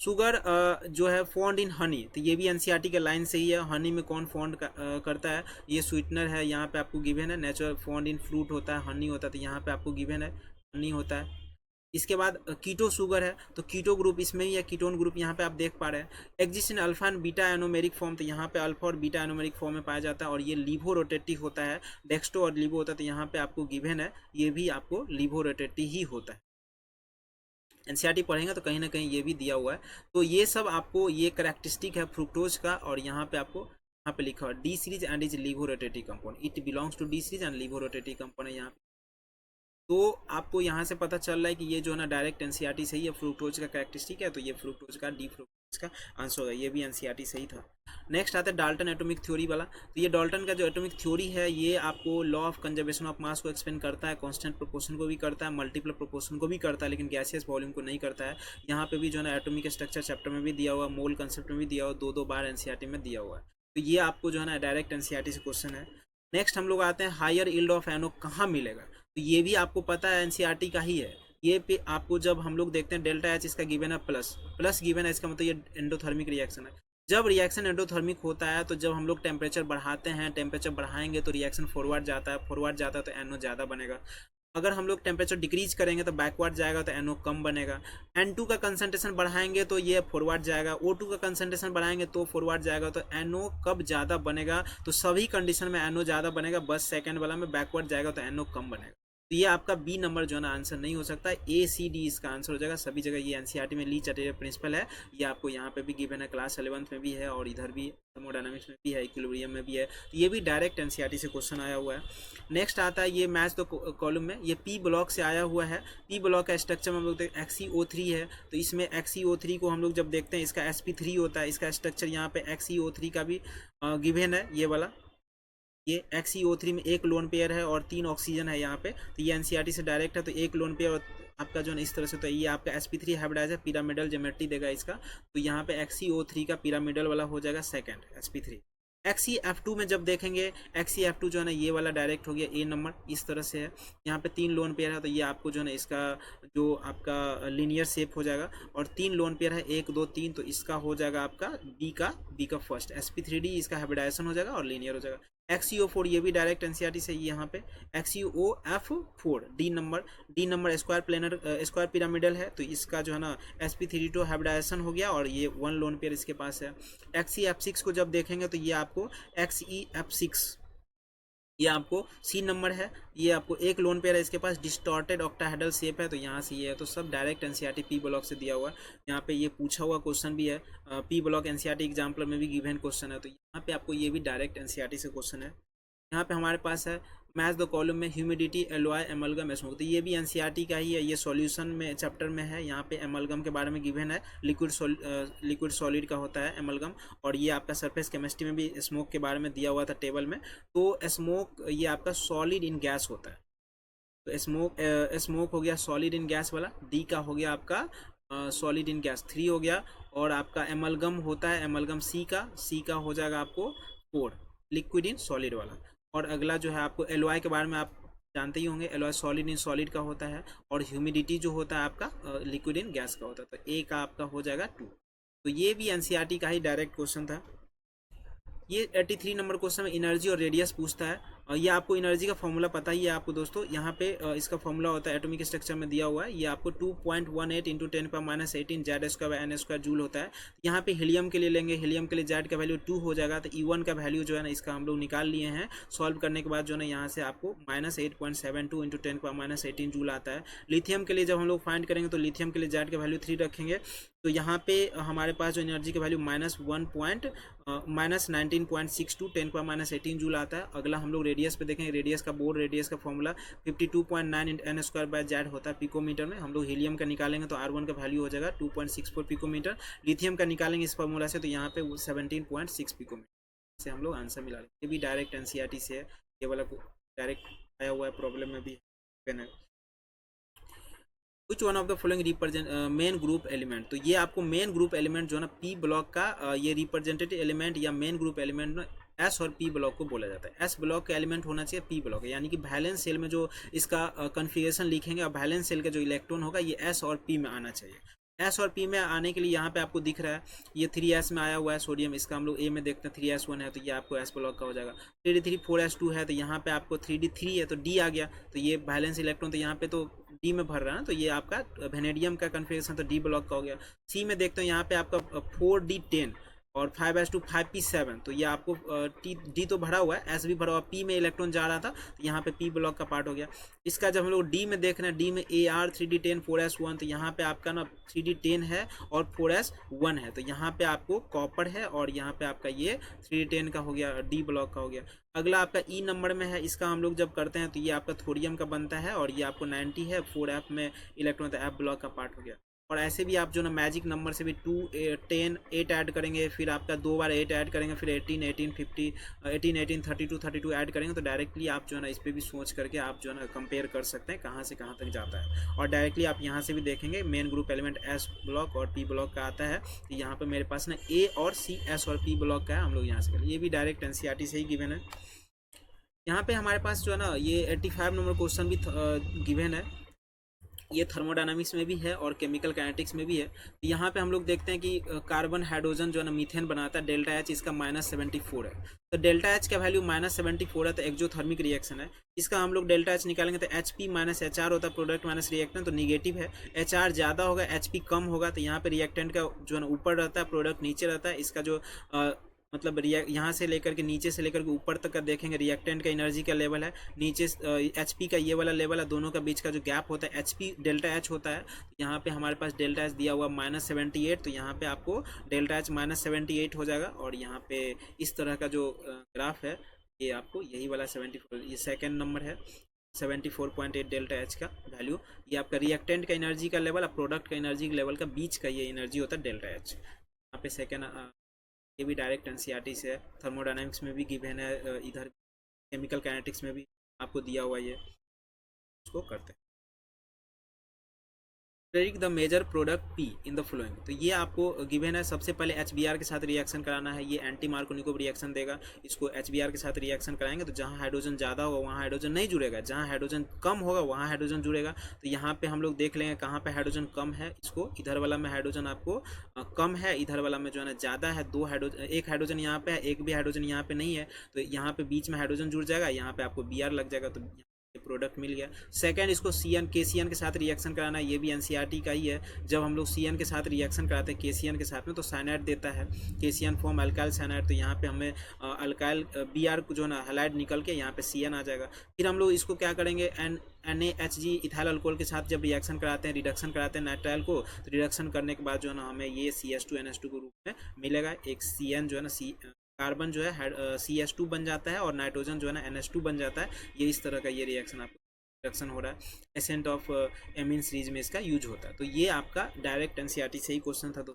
Speaker 1: शुगर जो है फाउंड इन हनी, तो ये भी एनसीईआरटी के लाइन से ही है। हनी में कौन फाउंड करता है, ये स्वीटनर है, यहाँ पे आपको गिवन है। नेचुरल फाउंड इन फ्रूट होता है, हनी होता है, तो यहाँ पे आपको गिवन है हनी होता है। इसके बाद कीटो शुगर है, तो कीटो ग्रुप इसमें ही है, कीटोन ग्रुप यहाँ पे आप देख पा रहे हैं। Exist in alpha and beta anomeric form, तो यहाँ पे अल्फा और बीटा एनोमेरिक फॉर्म में पाया जाता है, और ये लिवो रोटेटिव होता है। डेक्स्टो और लिवो होता है, तो यहाँ पे आपको गिवन है, ये भी आपको लिवो रोटेटिव ही होता है। एनसीईआरटी पढ़ेंगे तो कहीं ना कहीं ये भी दिया हुआ है। तो ये सब आपको, ये करेक्टरिस्टिक है फ्रुक्टोज का, और यहाँ पे आपको यहाँ पे लिखा हुआ D series and is laevo rotative compound, it belongs to D series and laevo rotative compound है यहाँ पे। तो आपको यहाँ से पता चल रहा है कि ये जो है ना डायरेक्ट एनसीईआरटी से ही है, फ्रुक्टोज का कैरेक्टरिस्टिक है, तो ये फ्रुक्टोज का डी फ्रुक्टोज का आंसर होगा, ये भी एनसीईआरटी से ही था। नेक्स्ट आता है डाल्टन एटॉमिक थ्योरी वाला। तो ये डाल्टन का जो एटॉमिक थ्योरी है, ये आपको law of conservation of mass को एक्सप्लेन करता है, कांस्टेंट प्रोपोर्शन को भी करता है, मल्टीपल प्रोपोर्शन को भी करता है, लेकिन गैसियस वॉल्यूम को नहीं करता है। यहाँ पे भी जो है ना एटॉमिक स्ट्रक्चर चैप्टर में भी दिया हुआ, मोल कंसेप्ट में भी दिया हुआ, 2 बार एनसीईआरटी में दिया हुआ है। तो ये आपको जो है ना डायरेक्ट एनसीईआरटी से क्वेश्चन है। नेक्स्ट हम लोग आते हैं हायर यील्ड ऑफ एनो कहाँ मिलेगा, तो ये भी आपको पता है एनसीईआरटी का ही है। ये पे आपको जब हम लोग देखते हैं डेल्टा एच इसका गिवन है प्लस गिवन है, इसका मतलब ये एंडोथर्मिक रिएक्शन है। जब रिएक्शन एंडोथर्मिक होता है तो जब हम लोग टेम्परेचर बढ़ाते हैं, टेम्परेचर बढ़ाएंगे तो रिएक्शन फॉरवर्ड जाता है, तो एनओ ज़्यादा बनेगा। अगर हम लोग टेम्परेचर डिक्रीज करेंगे तो बैकवर्ड जाएगा, तो एनओ कम बनेगा। N2 का कंसंट्रेशन बढ़ाएंगे तो ये फॉरवर्ड जाएगा, O2 का कंसंट्रेशन बढ़ाएंगे तो फॉरवर्ड जाएगा। तो एनओ कब ज़्यादा बनेगा, तो सभी कंडीशन में एनओ ज़्यादा बनेगा, बस सेकंड वाला में बैकवर्ड जाएगा तो एनओ कम बनेगा। तो ये आपका बी नंबर जो है ना आंसर नहीं हो सकता, ACD इसका आंसर हो जाएगा सभी जगह। ये एनसीईआरटी में ली चैटेरियल प्रिंसिपल है, ये आपको यहाँ पे भी गिवन है, क्लास 11th में भी है, और इधर भी थर्मोडायनामिक्स में भी है, इक्विलिब्रियम में भी है। तो ये भी डायरेक्ट एनसीईआरटी से क्वेश्चन आया हुआ है। नेक्स्ट आता है ये मैच द कॉलम में, ये पी ब्लॉक से आया हुआ है। पी ब्लॉक का स्ट्रक्चर में हम लोग देखते हैं XeO3 है, तो इसमें XeO3 को हम लोग जब देखते हैं, इसका sp3 होता है, इसका स्ट्रक्चर यहाँ पे XeO3 का भी गिवन है, ये वाला। ये XeO3 में एक लोन पेयर है और 3 ऑक्सीजन है यहाँ पे, तो ये एनसीईआरटी से डायरेक्ट है। तो एक लोन पेयर और आपका जो है इस तरह से, तो ये आपका sp3 हाइब्रिडाइज है, पिरामिडल ज्योमेट्री देगा इसका। तो यहाँ पे XeO3 का पिरामिडल वाला हो जाएगा सेकंड sp3। XCF2 में जब देखेंगे, XCF2 जो है ना ये वाला डायरेक्ट हो गया ए नंबर, इस तरह से है। यहाँ पे 3 लोन पेयर है तो ये आपको जो है ना इसका जो आपका लीनियर शेप हो जाएगा, और 3 लोन पेयर है 1 2 3, तो इसका हो जाएगा आपका बी का फर्स्ट sp3d, इसका हाइब्रिडाइजेशन हो जाएगा और लीनियर हो जाएगा। XCO4 ये भी डायरेक्ट एनसीईआरटी से यहाँ पे XCOF4 D number square pyramidal है, तो इसका जो है ना sp3d हाइब्रिडाइजेशन हो गया और ये 1 लोन पेयर इसके पास है। XCF6 को जब देखेंगे तो ये आपको XEF6 ये आपको सी नंबर है, ये आपको 1 लोन पेयर है इसके पास, डिस्टॉर्टेड ऑक्टाहेड्रल शेप है, तो यहाँ से ये है। तो सब डायरेक्ट एनसीईआरटी पी ब्लॉक से दिया हुआ है। यहाँ पे ये पूछा हुआ क्वेश्चन भी है, पी ब्लॉक एनसीईआरटी एग्जाम्पल में भी गिवन क्वेश्चन है, तो यहाँ पे आपको ये भी डायरेक्ट एनसीईआरटी से क्वेश्चन है। यहाँ पे हमारे पास है मैच द कॉलम में ह्यूमिडिटी एलॉय एमलगम स्मोक, तो ये भी एनसीईआरटी का ही है, ये सॉल्यूशन में चैप्टर में है। यहाँ पे एमलगम के बारे में गिवन है, लिक्विड सॉलिड का होता है एमलगम, और ये आपका सरफेस केमिस्ट्री में भी स्मोक के बारे में दिया हुआ था टेबल में। तो स्मोक ये आपका सॉलिड इन गैस होता है, तो स्मोक हो गया सॉलिड इन गैस वाला, डी का हो गया आपका सॉलिड इन गैस 3 हो गया, और आपका एमलगम होता है एमलगम सी का हो जाएगा आपको 4, लिक्विड इन सॉलिड वाला। और अगला जो है आपको एलॉय के बारे में आप जानते ही होंगे, एलॉय सॉलिड इन सॉलिड का होता है, और ह्यूमिडिटी जो होता है आपका लिक्विड इन गैस का होता है, तो ए का आपका हो जाएगा 2। तो ये भी एनसीईआरटी का ही डायरेक्ट क्वेश्चन था। ये 83 नंबर क्वेश्चन में एनर्जी और रेडियस पूछता है, और ये आपको एनर्जी का फॉर्मूला पता ही है आपको दोस्तों। यहाँ पे इसका फॉर्मूला होता है एटॉमिक स्ट्रक्चर में दिया हुआ है, ये आपको 2.18 into 10⁻⁸ Z square by N square joule होता है। यहाँ पे हीलियम के लिए लेंगे, हीलियम के लिए जेड का वैल्यू 2 हो जाएगा, तो E1 का वैल्यू जो है ना इसका हम लोग निकाल लिए हैं। सॉल्व करने के बाद जो है ना यहाँ से आपको -8.72 इंटू 10⁻18 जूल आता है। लिथियम के लिए जब हम लोग फाइंड करेंगे तो लिथियम के लिए जेड का वैल्यू 3 रखेंगे, तो यहाँ पे हमारे पास जो एनर्जी का वैल्यू -19.62 10⁻18 जूल आता है। अगला हम लोग रेडियस पे देखेंगे, रेडियस का बोर्ड रेडियस का formula 52.9 n square by Z होता है पिकोमीटर में। हम लोग हीलियम का निकालेंगे तो R1 का वैल्यू हो जाएगा 2.64 पिकोमीटर, लिथियम का निकालेंगे इस फॉर्मूला से तो यहाँ पे 17.6 पिकोमीटर से हम लोग आंसर मिला लेंगे। ये भी डायरेक्ट एनसीईआरटी से है, ये वाला डायरेक्ट आया हुआ है, प्रॉब्लम में भी है। Which one of the following represent main group element, तो ये आपको मेन ग्रुप एलिमेंट जो है ना पी ब्लॉक का ये रिप्रेजेंटेटिव एलिमेंट या मेन ग्रुप एलिमेंट में एस और पी ब्लॉक को बोला जाता है। एस ब्लॉक का एलिमेंट होना चाहिए पी ब्लॉक, यानी कि वैलेंस सेल में जो इसका कन्फिगरेशन लिखेंगे और वैलेंस सेल का जो इलेक्ट्रॉन होगा ये एस और पी में आना चाहिए। एस और पी में आने के लिए यहाँ पे आपको दिख रहा है ये 3s में आया हुआ है सोडियम, इसका हम लोग ए में देखते हैं 3s1 है तो ये आपको एस ब्लॉक का हो जाएगा। 3d3 4s2 है तो यहाँ पे आपको 3d3 है तो डी आ गया, तो ये वैलेंस इलेक्ट्रॉन तो यहाँ पे तो डी में भर रहा है ना, तो ये आपका वेनेडियम का कन्फिगरेशन तो डी ब्लॉक का हो गया। सी में देखते हैं यहाँ पे आपका 4d10 और 5s2 5p7, तो ये आपको डी तो भरा हुआ है, एस भी भरा हुआ, पी में इलेक्ट्रॉन जा रहा था तो यहाँ पे पी ब्लॉक का पार्ट हो गया। इसका जब हम लोग डी में देख रहे हैं, डी में AR 3d10 4s1, तो यहाँ पे आपका ना 3d10 है और 4s1 है, तो यहाँ पे आपको कॉपर है और यहाँ पे आपका ये 3d10 का हो गया, डी ब्लॉक का हो गया। अगला आपका ई नंबर में है, इसका हम लोग जब करते हैं तो ये आपका थोरियम का बनता है और ये आपको 90 है, 4f में इलेक्ट्रॉन तो एफ ब्लॉक का पार्ट हो गया। और ऐसे भी आप जो ना मैजिक नंबर से भी 2 10 8 ऐड करेंगे, फिर आपका 2 बार 8 ऐड करेंगे, फिर 18 18 50 18 18 32 32 ऐड करेंगे, तो डायरेक्टली आप जो है ना इस पर भी सोच करके आप जो है ना कंपेयर कर सकते हैं कहाँ से कहाँ तक जाता है। और डायरेक्टली आप यहाँ से भी देखेंगे main group element S block और पी ब्लॉक का आता है, तो यहाँ पर मेरे पास ना ए और सी एस और पी ब्लॉक का है, हम लोग यहाँ से करें, ये भी डायरेक्ट एनसीईआरटी से ही गिवन है। यहाँ पे हमारे पास जो है ना ये 85 नंबर क्वेश्चन भी गिवन है, ये थर्मोडायनामिक्स में भी है और केमिकल काइनेटिक्स में भी है। यहाँ पे हम लोग देखते हैं कि कार्बन हाइड्रोजन जो है ना मीथेन बनाता है, डेल्टा एच इसका -74 है, तो डेल्टा एच का वैल्यू -74 है, तो एक्सोथर्मिक रिएक्शन है। इसका हम लोग डेल्टा एच निकालेंगे तो HP - HR होता है, प्रोडक्ट माइनस रिएक्टेंट, तो निगेटिव है। HR ज़्यादा होगा, HP कम होगा, तो यहाँ पे रिएक्टेंट का जो है ना ऊपर रहता है, प्रोडक्ट नीचे रहता है। इसका जो मतलब यहाँ से लेकर के नीचे से लेकर के ऊपर तक का देखेंगे रिएक्टेंट का एनर्जी का लेवल है, नीचे HP का ये वाला लेवल है, दोनों का बीच का जो गैप होता है HP डेल्टा एच होता है। यहाँ पे हमारे पास डेल्टा एच दिया हुआ -78, तो यहाँ पे आपको डेल्टा एच -78 हो जाएगा। और यहाँ पे इस तरह का जो ग्राफ है ये आपको यही वाला 74, ये सेकेंड नंबर है 74.8 डेल्टा एच का वैल्यू, ये आपका रिएक्टेंट का एनर्जी का लेवल और प्रोडक्ट का एनर्जी लेवल का बीच का ये एनर्जी होता है डेल्टा एच। यहाँ पे सेकेंड ये भी डायरेक्ट एनसीईआरटी से है, थर्मोडायनामिक्स में भी गिवन है, इधर केमिकल काइनेटिक्स में भी आपको दिया हुआ ये, उसको करते हैं। Predict the major product P in the following. तो ये आपको गिवन है, सबसे पहले HBr के साथ रिएक्शन कराना है, ये एंटी मार्कोनिकोव रिएक्शन देगा, इसको HBr के साथ रिएक्शन कराएंगे तो जहाँ हाइड्रोजन ज़्यादा होगा वहाँ हाइड्रोजन नहीं जुड़ेगा, जहाँ हाइड्रोजन कम होगा वहाँ हाइड्रोजन जुड़ेगा। तो यहाँ पे हम लोग देख लेंगे कहाँ पे हाइड्रोजन कम है, इसको इधर वाला में हाइड्रोजन आपको कम है, इधर वाला में जो है ना ज़्यादा है, दो हाइड्रोजन, एक हाइड्रोजन यहाँ पे है, एक भी हाइड्रोजन यहाँ पे नहीं है, तो यहाँ पे बीच में हाइड्रोजन जुड़ जाएगा, यहाँ पे आपको Br लग जाएगा, तो प्रोडक्ट मिल गया। सेकंड, इसको KCN के साथ रिएक्शन कराना है, ये भी NCERT का ही है। जब हम लोग CN के साथ रिएक्शन कराते हैं KCN के साथ में तो साइनाइड देता है, KCN फॉर्म अल्काइल साइनाइड, तो यहाँ पे हमें अल्काइल Br को जो है ना हैलाइड निकल के यहाँ पे CN आ जाएगा। फिर हम लोग इसको क्या करेंगे, NaHG इथाइल अल्कोहल के साथ जब रिएक्शन कराते हैं, रिडक्शन कराते हैं नाइट्राइल को, तो रिडक्शन करने के बाद जो है ना हमें ये CH2NH2 के रूप में मिलेगा, एक CN जो है ना कार्बन जो है CH2 बन जाता है और नाइट्रोजन जो है ना NH2 बन जाता है। ये इस तरह का ये रिएक्शन आपको रिएक्शन हो रहा है, एसेंट ऑफ एमीन सीरीज में इसका यूज होता है। तो ये आपका डायरेक्ट NCERT से ही क्वेश्चन था। तो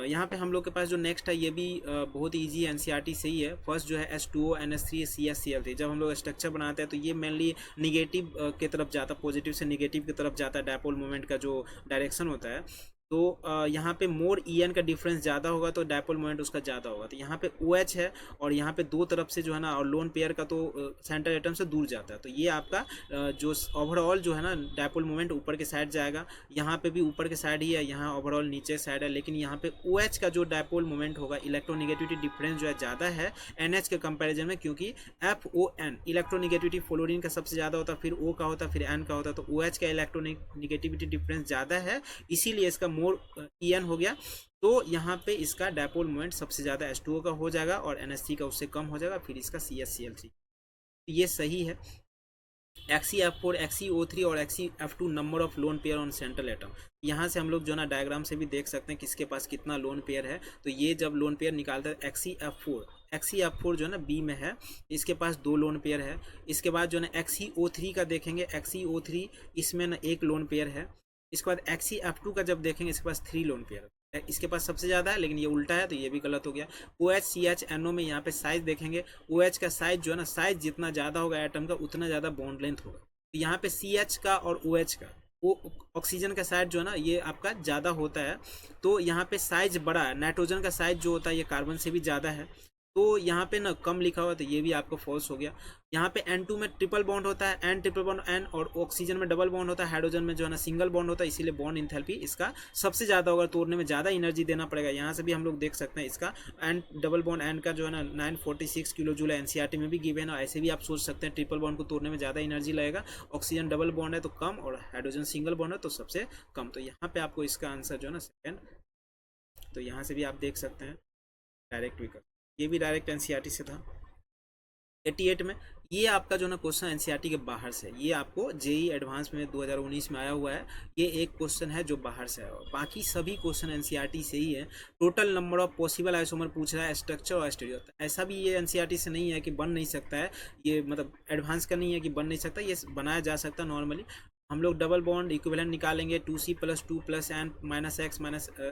Speaker 1: यहाँ पे हम लोग के पास जो नेक्स्ट है ये भी बहुत ईजी NCERT से ही है। फर्स्ट जो है H2O NH3 CH जब हम लोग स्ट्रक्चर बनाते हैं तो ये मेनली निगेटिव की तरफ जाता है, पॉजिटिव से निगेटिव की तरफ जाता है, डायपोल मोमेंट का जो डायरेक्शन होता है। तो यहाँ पे मोर EN का डिफरेंस ज़्यादा होगा तो डायपोल मोमेंट उसका ज़्यादा होगा। तो यहाँ पे OH है और यहाँ पे दो तरफ से जो है ना, और लोन पेयर का तो सेंटर एटम से दूर जाता है, तो ये आपका जो ओवरऑल जो है ना डायपोल मोमेंट ऊपर के साइड जाएगा। यहाँ पे भी ऊपर के साइड ही है, यहाँ ओवरऑल नीचे साइड है, लेकिन यहाँ पे OH का जो डायपोल मोमेंट होगा, इलेक्ट्रोनिगेटिविटी डिफरेंस जो है ज़्यादा है NH के कंपेरिजन में, क्योंकि FON इलेक्ट्रोनिगेटिविटी फ्लोरीन का सबसे ज़्यादा होता है, फिर O का होता है, फिर N का होता है, तो OH का इलेक्ट्रोनिगेटिविटी डिफरेंस ज़्यादा है, इसीलिए इसका मोर EN हो गया। तो यहाँ पे इसका डायपोल मोमेंट सबसे ज़्यादा H2O का हो जाएगा और NH3 का उससे कम हो जाएगा, फिर इसका CH ये सही है। XeF4, XeO3 और XeF2 number of lone pair on central atom. यहाँ से हम लोग जो ना डायग्राम से भी देख सकते हैं किसके पास कितना लोन पेयर है। तो ये जब लोन पेयर निकालता है XeF4 जो है ना B में है, इसके पास दो लोन पेयर है। इसके बाद जो ना XeO3 का देखेंगे, XeO3 इसमें ना एक लोन पेयर है। इसके बाद XeF2 का जब देखेंगे इसके पास 3 लोन पेयर है, इसके पास सबसे ज़्यादा है, लेकिन ये उल्टा है तो ये भी गलत हो गया। OH CH NO में यहाँ पे साइज देखेंगे, OH का साइज जो है ना, साइज जितना ज़्यादा होगा एटम का उतना ज़्यादा बॉन्ड लेंथ होगा। तो यहाँ पे CH का और OH का, वो ऑक्सीजन का साइज जो है ना ये आपका ज़्यादा होता है, तो यहाँ पे साइज बड़ा है। नाइट्रोजन का साइज जो होता है ये कार्बन से भी ज़्यादा है, तो यहाँ पे ना कम लिखा हुआ, तो ये भी आपको फॉल्स हो गया। यहाँ पे N2 में ट्रिपल बॉन्ड होता है, N ट्रिपल बॉन्ड N, और ऑक्सीजन में डबल बॉन्ड होता है, हाइड्रोजन में जो है ना सिंगल बॉन्ड होता है, इसीलिए बॉन्ड इंथैल्पी इसका सबसे ज़्यादा होगा, तोड़ने में ज़्यादा एनर्जी देना पड़ेगा। यहाँ से भी हम लोग देख सकते हैं इसका N डबल बॉन्ड N का जो है ना 946 किलो जूल NCERT में भी गिवन है। ऐसे भी आप सोच सकते हैं ट्रिपल बॉन्ड को तोड़ने में ज़्यादा एनर्जी लगेगा, ऑक्सीजन डबल बॉन्ड है तो कम, और हाइड्रोजन सिंगल बॉन्ड है तो सबसे कम। तो यहाँ पे आपको इसका आंसर जो है ना सेकेंड, तो यहाँ से भी आप देख सकते हैं डायरेक्ट विकल्प, ये भी डायरेक्ट NCERT से था। 88 में ये आपका जो ना क्वेश्चन NCERT के बाहर से, ये आपको JEE एडवांस में 2019 में आया हुआ है। ये एक क्वेश्चन है जो बाहर से आया हुआ, बाकी सभी क्वेश्चन NCERT से ही है। Total number of possible isomer पूछ रहा है, स्ट्रक्चर और स्टीरियो। ऐसा भी ये NCERT से नहीं है कि बन नहीं सकता है, ये मतलब एडवांस का नहीं है कि बन नहीं सकता, ये बनाया जा सकता है नॉर्मली। हम लोग डबल बॉन्ड इक्विवेलेंट निकालेंगे 2C + 2 + N - X -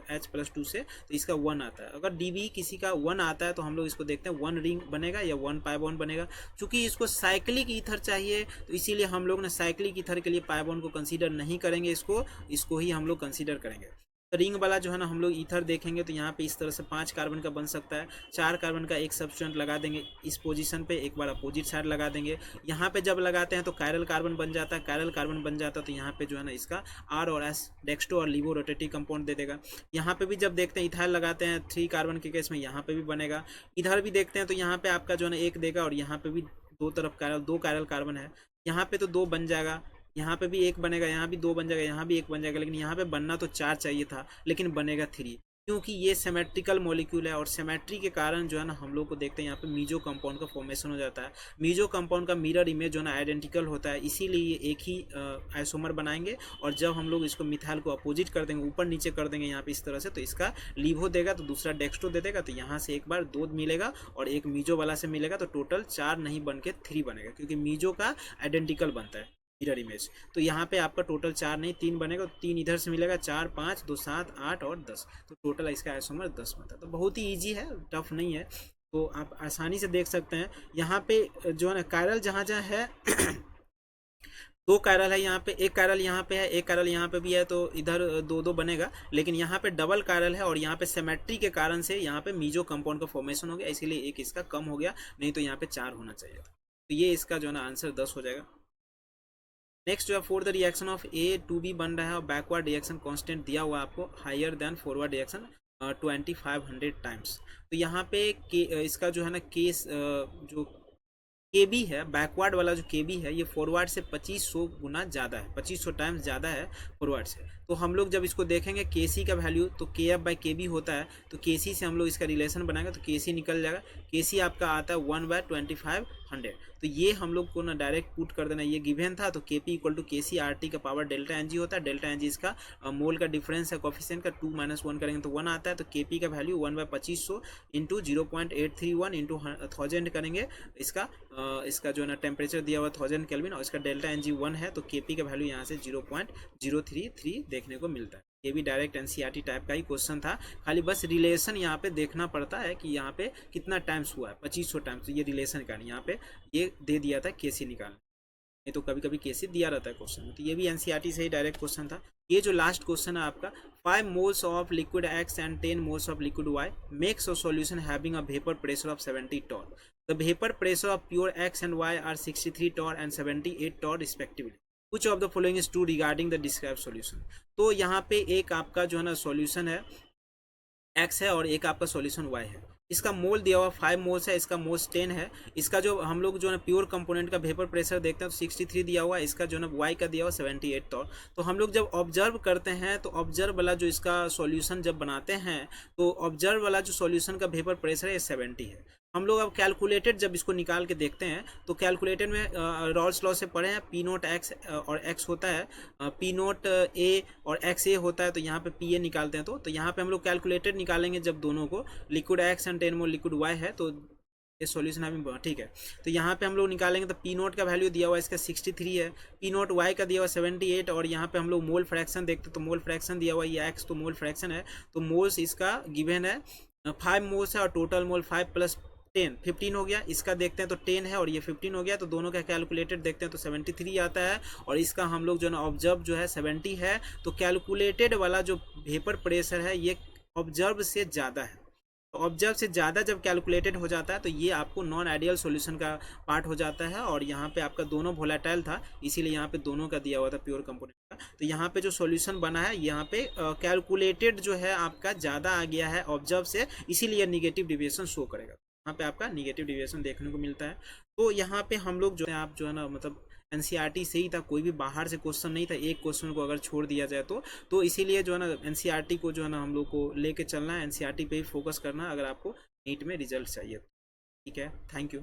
Speaker 1: H + 2 से, तो इसका 1 आता है। अगर DB किसी का 1 आता है तो हम लोग इसको देखते हैं 1 रिंग बनेगा या 1 पाई बॉन्ड बनेगा। चूंकि इसको साइक्लिक ईथर चाहिए तो इसीलिए हम लोग ने साइक्लिक ईथर के लिए पाई बॉन्ड को कंसीडर नहीं करेंगे, इसको ही हम लोग कंसीडर करेंगे। रिंग वाला जो है ना हम लोग ईथर देखेंगे तो यहाँ पे इस तरह से 5 कार्बन का बन सकता है, 4 कार्बन का एक सब्सटेंट लगा देंगे इस पोजीशन पे, एक बार अपोजिट साइड लगा देंगे। यहाँ पे जब लगाते हैं तो कायरल कार्बन बन जाता है, कायरल कार्बन बन जाता है तो यहाँ पे जो है ना इसका R और S डेक्स्ट्रो और लिवो रोटेटिव कंपाउंड दे देगा। यहाँ पे भी जब देखते हैं इथाइल लगाते हैं 3 कार्बन के केस में, यहाँ पे भी बनेगा। इधर भी देखते हैं तो यहाँ पे आपका जो है ना 1 देगा, और यहाँ पे भी दो तरफ कायरल, 2 कायरल कार्बन है, यहाँ पे तो 2 बन जाएगा, यहाँ पे भी 1 बनेगा, यहाँ भी 2 बन जाएगा, यहाँ भी 1 बन जाएगा, लेकिन यहाँ पे बनना तो 4 चाहिए था, लेकिन बनेगा 3, क्योंकि ये सिमेट्रिकल मॉलिक्यूल है। और सिमेट्री के कारण जो है ना हम लोग को देखते हैं यहाँ पे मीजो कंपाउंड का फॉर्मेशन हो जाता है। मीजो कंपाउंड का मिरर इमेज जो है ना आइडेंटिकल होता है, इसीलिए ये एक ही आइसोमर बनाएंगे। और जब हम लोग इसको मिथाइल को अपोजिट कर देंगे, ऊपर नीचे कर देंगे यहाँ पे इस तरह से, तो इसका लिवो देगा तो दूसरा डेक्स्ट्रो दे देगा, तो यहाँ से एक बार 2 मिलेगा और एक मीजो वाला से मिलेगा, तो टोटल 4 नहीं बन के 3 बनेगा, क्योंकि मीजो का आइडेंटिकल बनता है मिरर इमेज। तो यहाँ पे आपका टोटल 4 नहीं 3 बनेगा, 3 इधर से मिलेगा, 4 5 2 7 8 और 10, तो टोटल इसका आइसोमर 10 बनता है। तो बहुत ही ईजी है, टफ नहीं है, तो आप आसानी से देख सकते हैं। यहाँ पे जो है ना कायरल जहाँ जहाँ है दो कायरल है यहाँ पे, एक कायरल यहाँ पे है, एक कायरल यहाँ पे भी है, तो इधर दो दो बनेगा, लेकिन यहाँ पे डबल कायरल है और यहाँ पे सिमेट्री के कारण से यहाँ पे मीजो कंपाउंड का फॉर्मेशन हो गया, इसीलिए एक इसका कम हो गया, नहीं तो यहाँ पे 4 होना चाहिए था। तो ये इसका जो है ना आंसर 10 हो जाएगा। नेक्स्ट जो है for the reaction of A to B बन रहा है और बैकवर्ड रिएक्शन कांस्टेंट दिया हुआ है आपको higher than forward reaction 2500 times. तो यहाँ पे इसका जो है ना केस जो के बी है, बैकवर्ड वाला जो के बी है, ये फॉरवर्ड से 2500 गुना ज़्यादा है, 2500 टाइम्स ज़्यादा है फॉरवर्ड से। तो हम लोग जब इसको देखेंगे के सी का वैल्यू, तो के एफ बाई के बी होता है, तो के सी से हम लोग इसका रिलेशन बनाएंगे, तो के सी निकल जाएगा, के सी आपका आता है 1/2500। तो ये हम लोग को ना डायरेक्ट पुट कर देना, ये गिवन था, तो के पी इक्वल टू के सी आर टी का पावर डेल्टा एन जी होता है, डेल्टा एन जी इसका मोल का डिफरेंस है कोफिशिएंट का, 2 - 1 करेंगे तो 1 आता है, तो के पी का वैल्यू 1/2500 इंटू 0.831 इंटू 1000 करेंगे, इसका जो है ना टेम्परेचर दिया हुआ 1000 केल्विन और इसका डेल्टा एन जी 1 है, तो के पी का वैल्यू यहाँ से 0.033 देखने को मिलता है। ये भी डायरेक्ट एनसीईआरटी टाइप का ही क्वेश्चन था, खाली बस रिलेशन यहाँ पे देखना पड़ता है कि यहाँ पे कितना टाइम्स हुआ है, 2500 टाइम्स, तो ये रिलेशन का यहाँ पे ये दे दिया था केसी निकालने, नहीं तो कभी कभी केसी दिया रहता है क्वेश्चन में। तो ये भी एनसीईआरटी से ही डायरेक्ट क्वेश्चन था। ये जो लास्ट क्वेश्चन है आपका, 5 moles of liquid X and 10 moles of liquid Y makes a solution having a vapour pressure of 70 torr। The vapour pressure of pure X and Y are 63 torr and 78 torr respectively. Which of the following is true regarding the described solution। तो यहाँ पे एक आपका जो है ना solution है x है और एक आपका सॉल्यूशन y है, इसका मोल दिया हुआ 5 मोल्स है, इसका मोल्स 10 है, इसका जो हम लोग जो है प्योर कंपोनेंट का वेपर प्रेशर देखते हैं तो 63 दिया हुआ है, इसका जो है y का दिया हुआ 78 torr। तो हम लोग जब ऑब्जर्व करते हैं तो ऑब्जर्व वाला जो इसका सॉल्यूशन जब बनाते हैं तो ऑब्जर्व वाला जो सॉल्यूशन का वेपर प्रेशर है 70 है। हम लोग अब कैलकुलेटेड जब इसको निकाल के देखते हैं तो कैलकुलेटेड में रॉल्स लॉ से पढ़े हैं, पी नोट एक्स और एक्स होता है, पी नोट ए और एक्स ए होता है, तो यहाँ पे पी ए निकालते हैं, तो यहाँ पे हम लोग कैलकुलेटेड निकालेंगे जब दोनों को, liquid X and 10 mole liquid Y है, तो ये सॉल्यूशन हमें ठीक है। तो यहाँ पे हम लोग निकालेंगे तो पी नोट का वैल्यू दिया हुआ है इसका 63 है, पी नोट वाई का दिया हुआ 78, और यहाँ पे हम लोग मोल फ्रैक्शन देखते हैं तो मोल फ्रैक्शन दिया हुआ है, ये एक्स तो मोल फ्रैक्शन है, तो मोल्स इसका गिवन है 5 मोल्स है और टोटल मोल 5 + 10 15 हो गया, इसका देखते हैं तो 10 है और ये 15 हो गया, तो दोनों का कैलकुलेटेड देखते हैं तो 73 आता है, और इसका हम लोग जो है ना ऑब्जर्व जो है 70 है, तो कैलकुलेटेड वाला जो वेपर प्रेशर है ये ऑब्जर्व से ज़्यादा है, तो ऑब्जर्व से ज़्यादा जब कैलकुलेटेड हो जाता है तो ये आपको नॉन आइडियल सॉल्यूशन का पार्ट हो जाता है, और यहाँ पे आपका दोनों वोलेटाइल था, इसीलिए यहाँ पे दोनों का दिया हुआ था प्योर कंपोनेंट का। तो यहाँ पे जो सॉल्यूशन बना है यहाँ पे कैलकुलेटेड जो है आपका ज़्यादा आ गया है ऑब्जर्व से, इसीलिए निगेटिव डिविएशन शो करेगा, यहाँ पे आपका निगेटिव डिविएशन देखने को मिलता है। तो यहाँ पे हम लोग जो है आप जो है ना मतलब एनसीईआरटी से ही था, कोई भी बाहर से क्वेश्चन नहीं था, एक क्वेश्चन को अगर छोड़ दिया जाए तो इसीलिए जो है ना एनसीईआरटी को जो है ना हम लोग को लेके चलना है, एनसीईआरटी पे ही फोकस करना है अगर आपको नीट में रिजल्ट चाहिए। ठीक है, थैंक यू।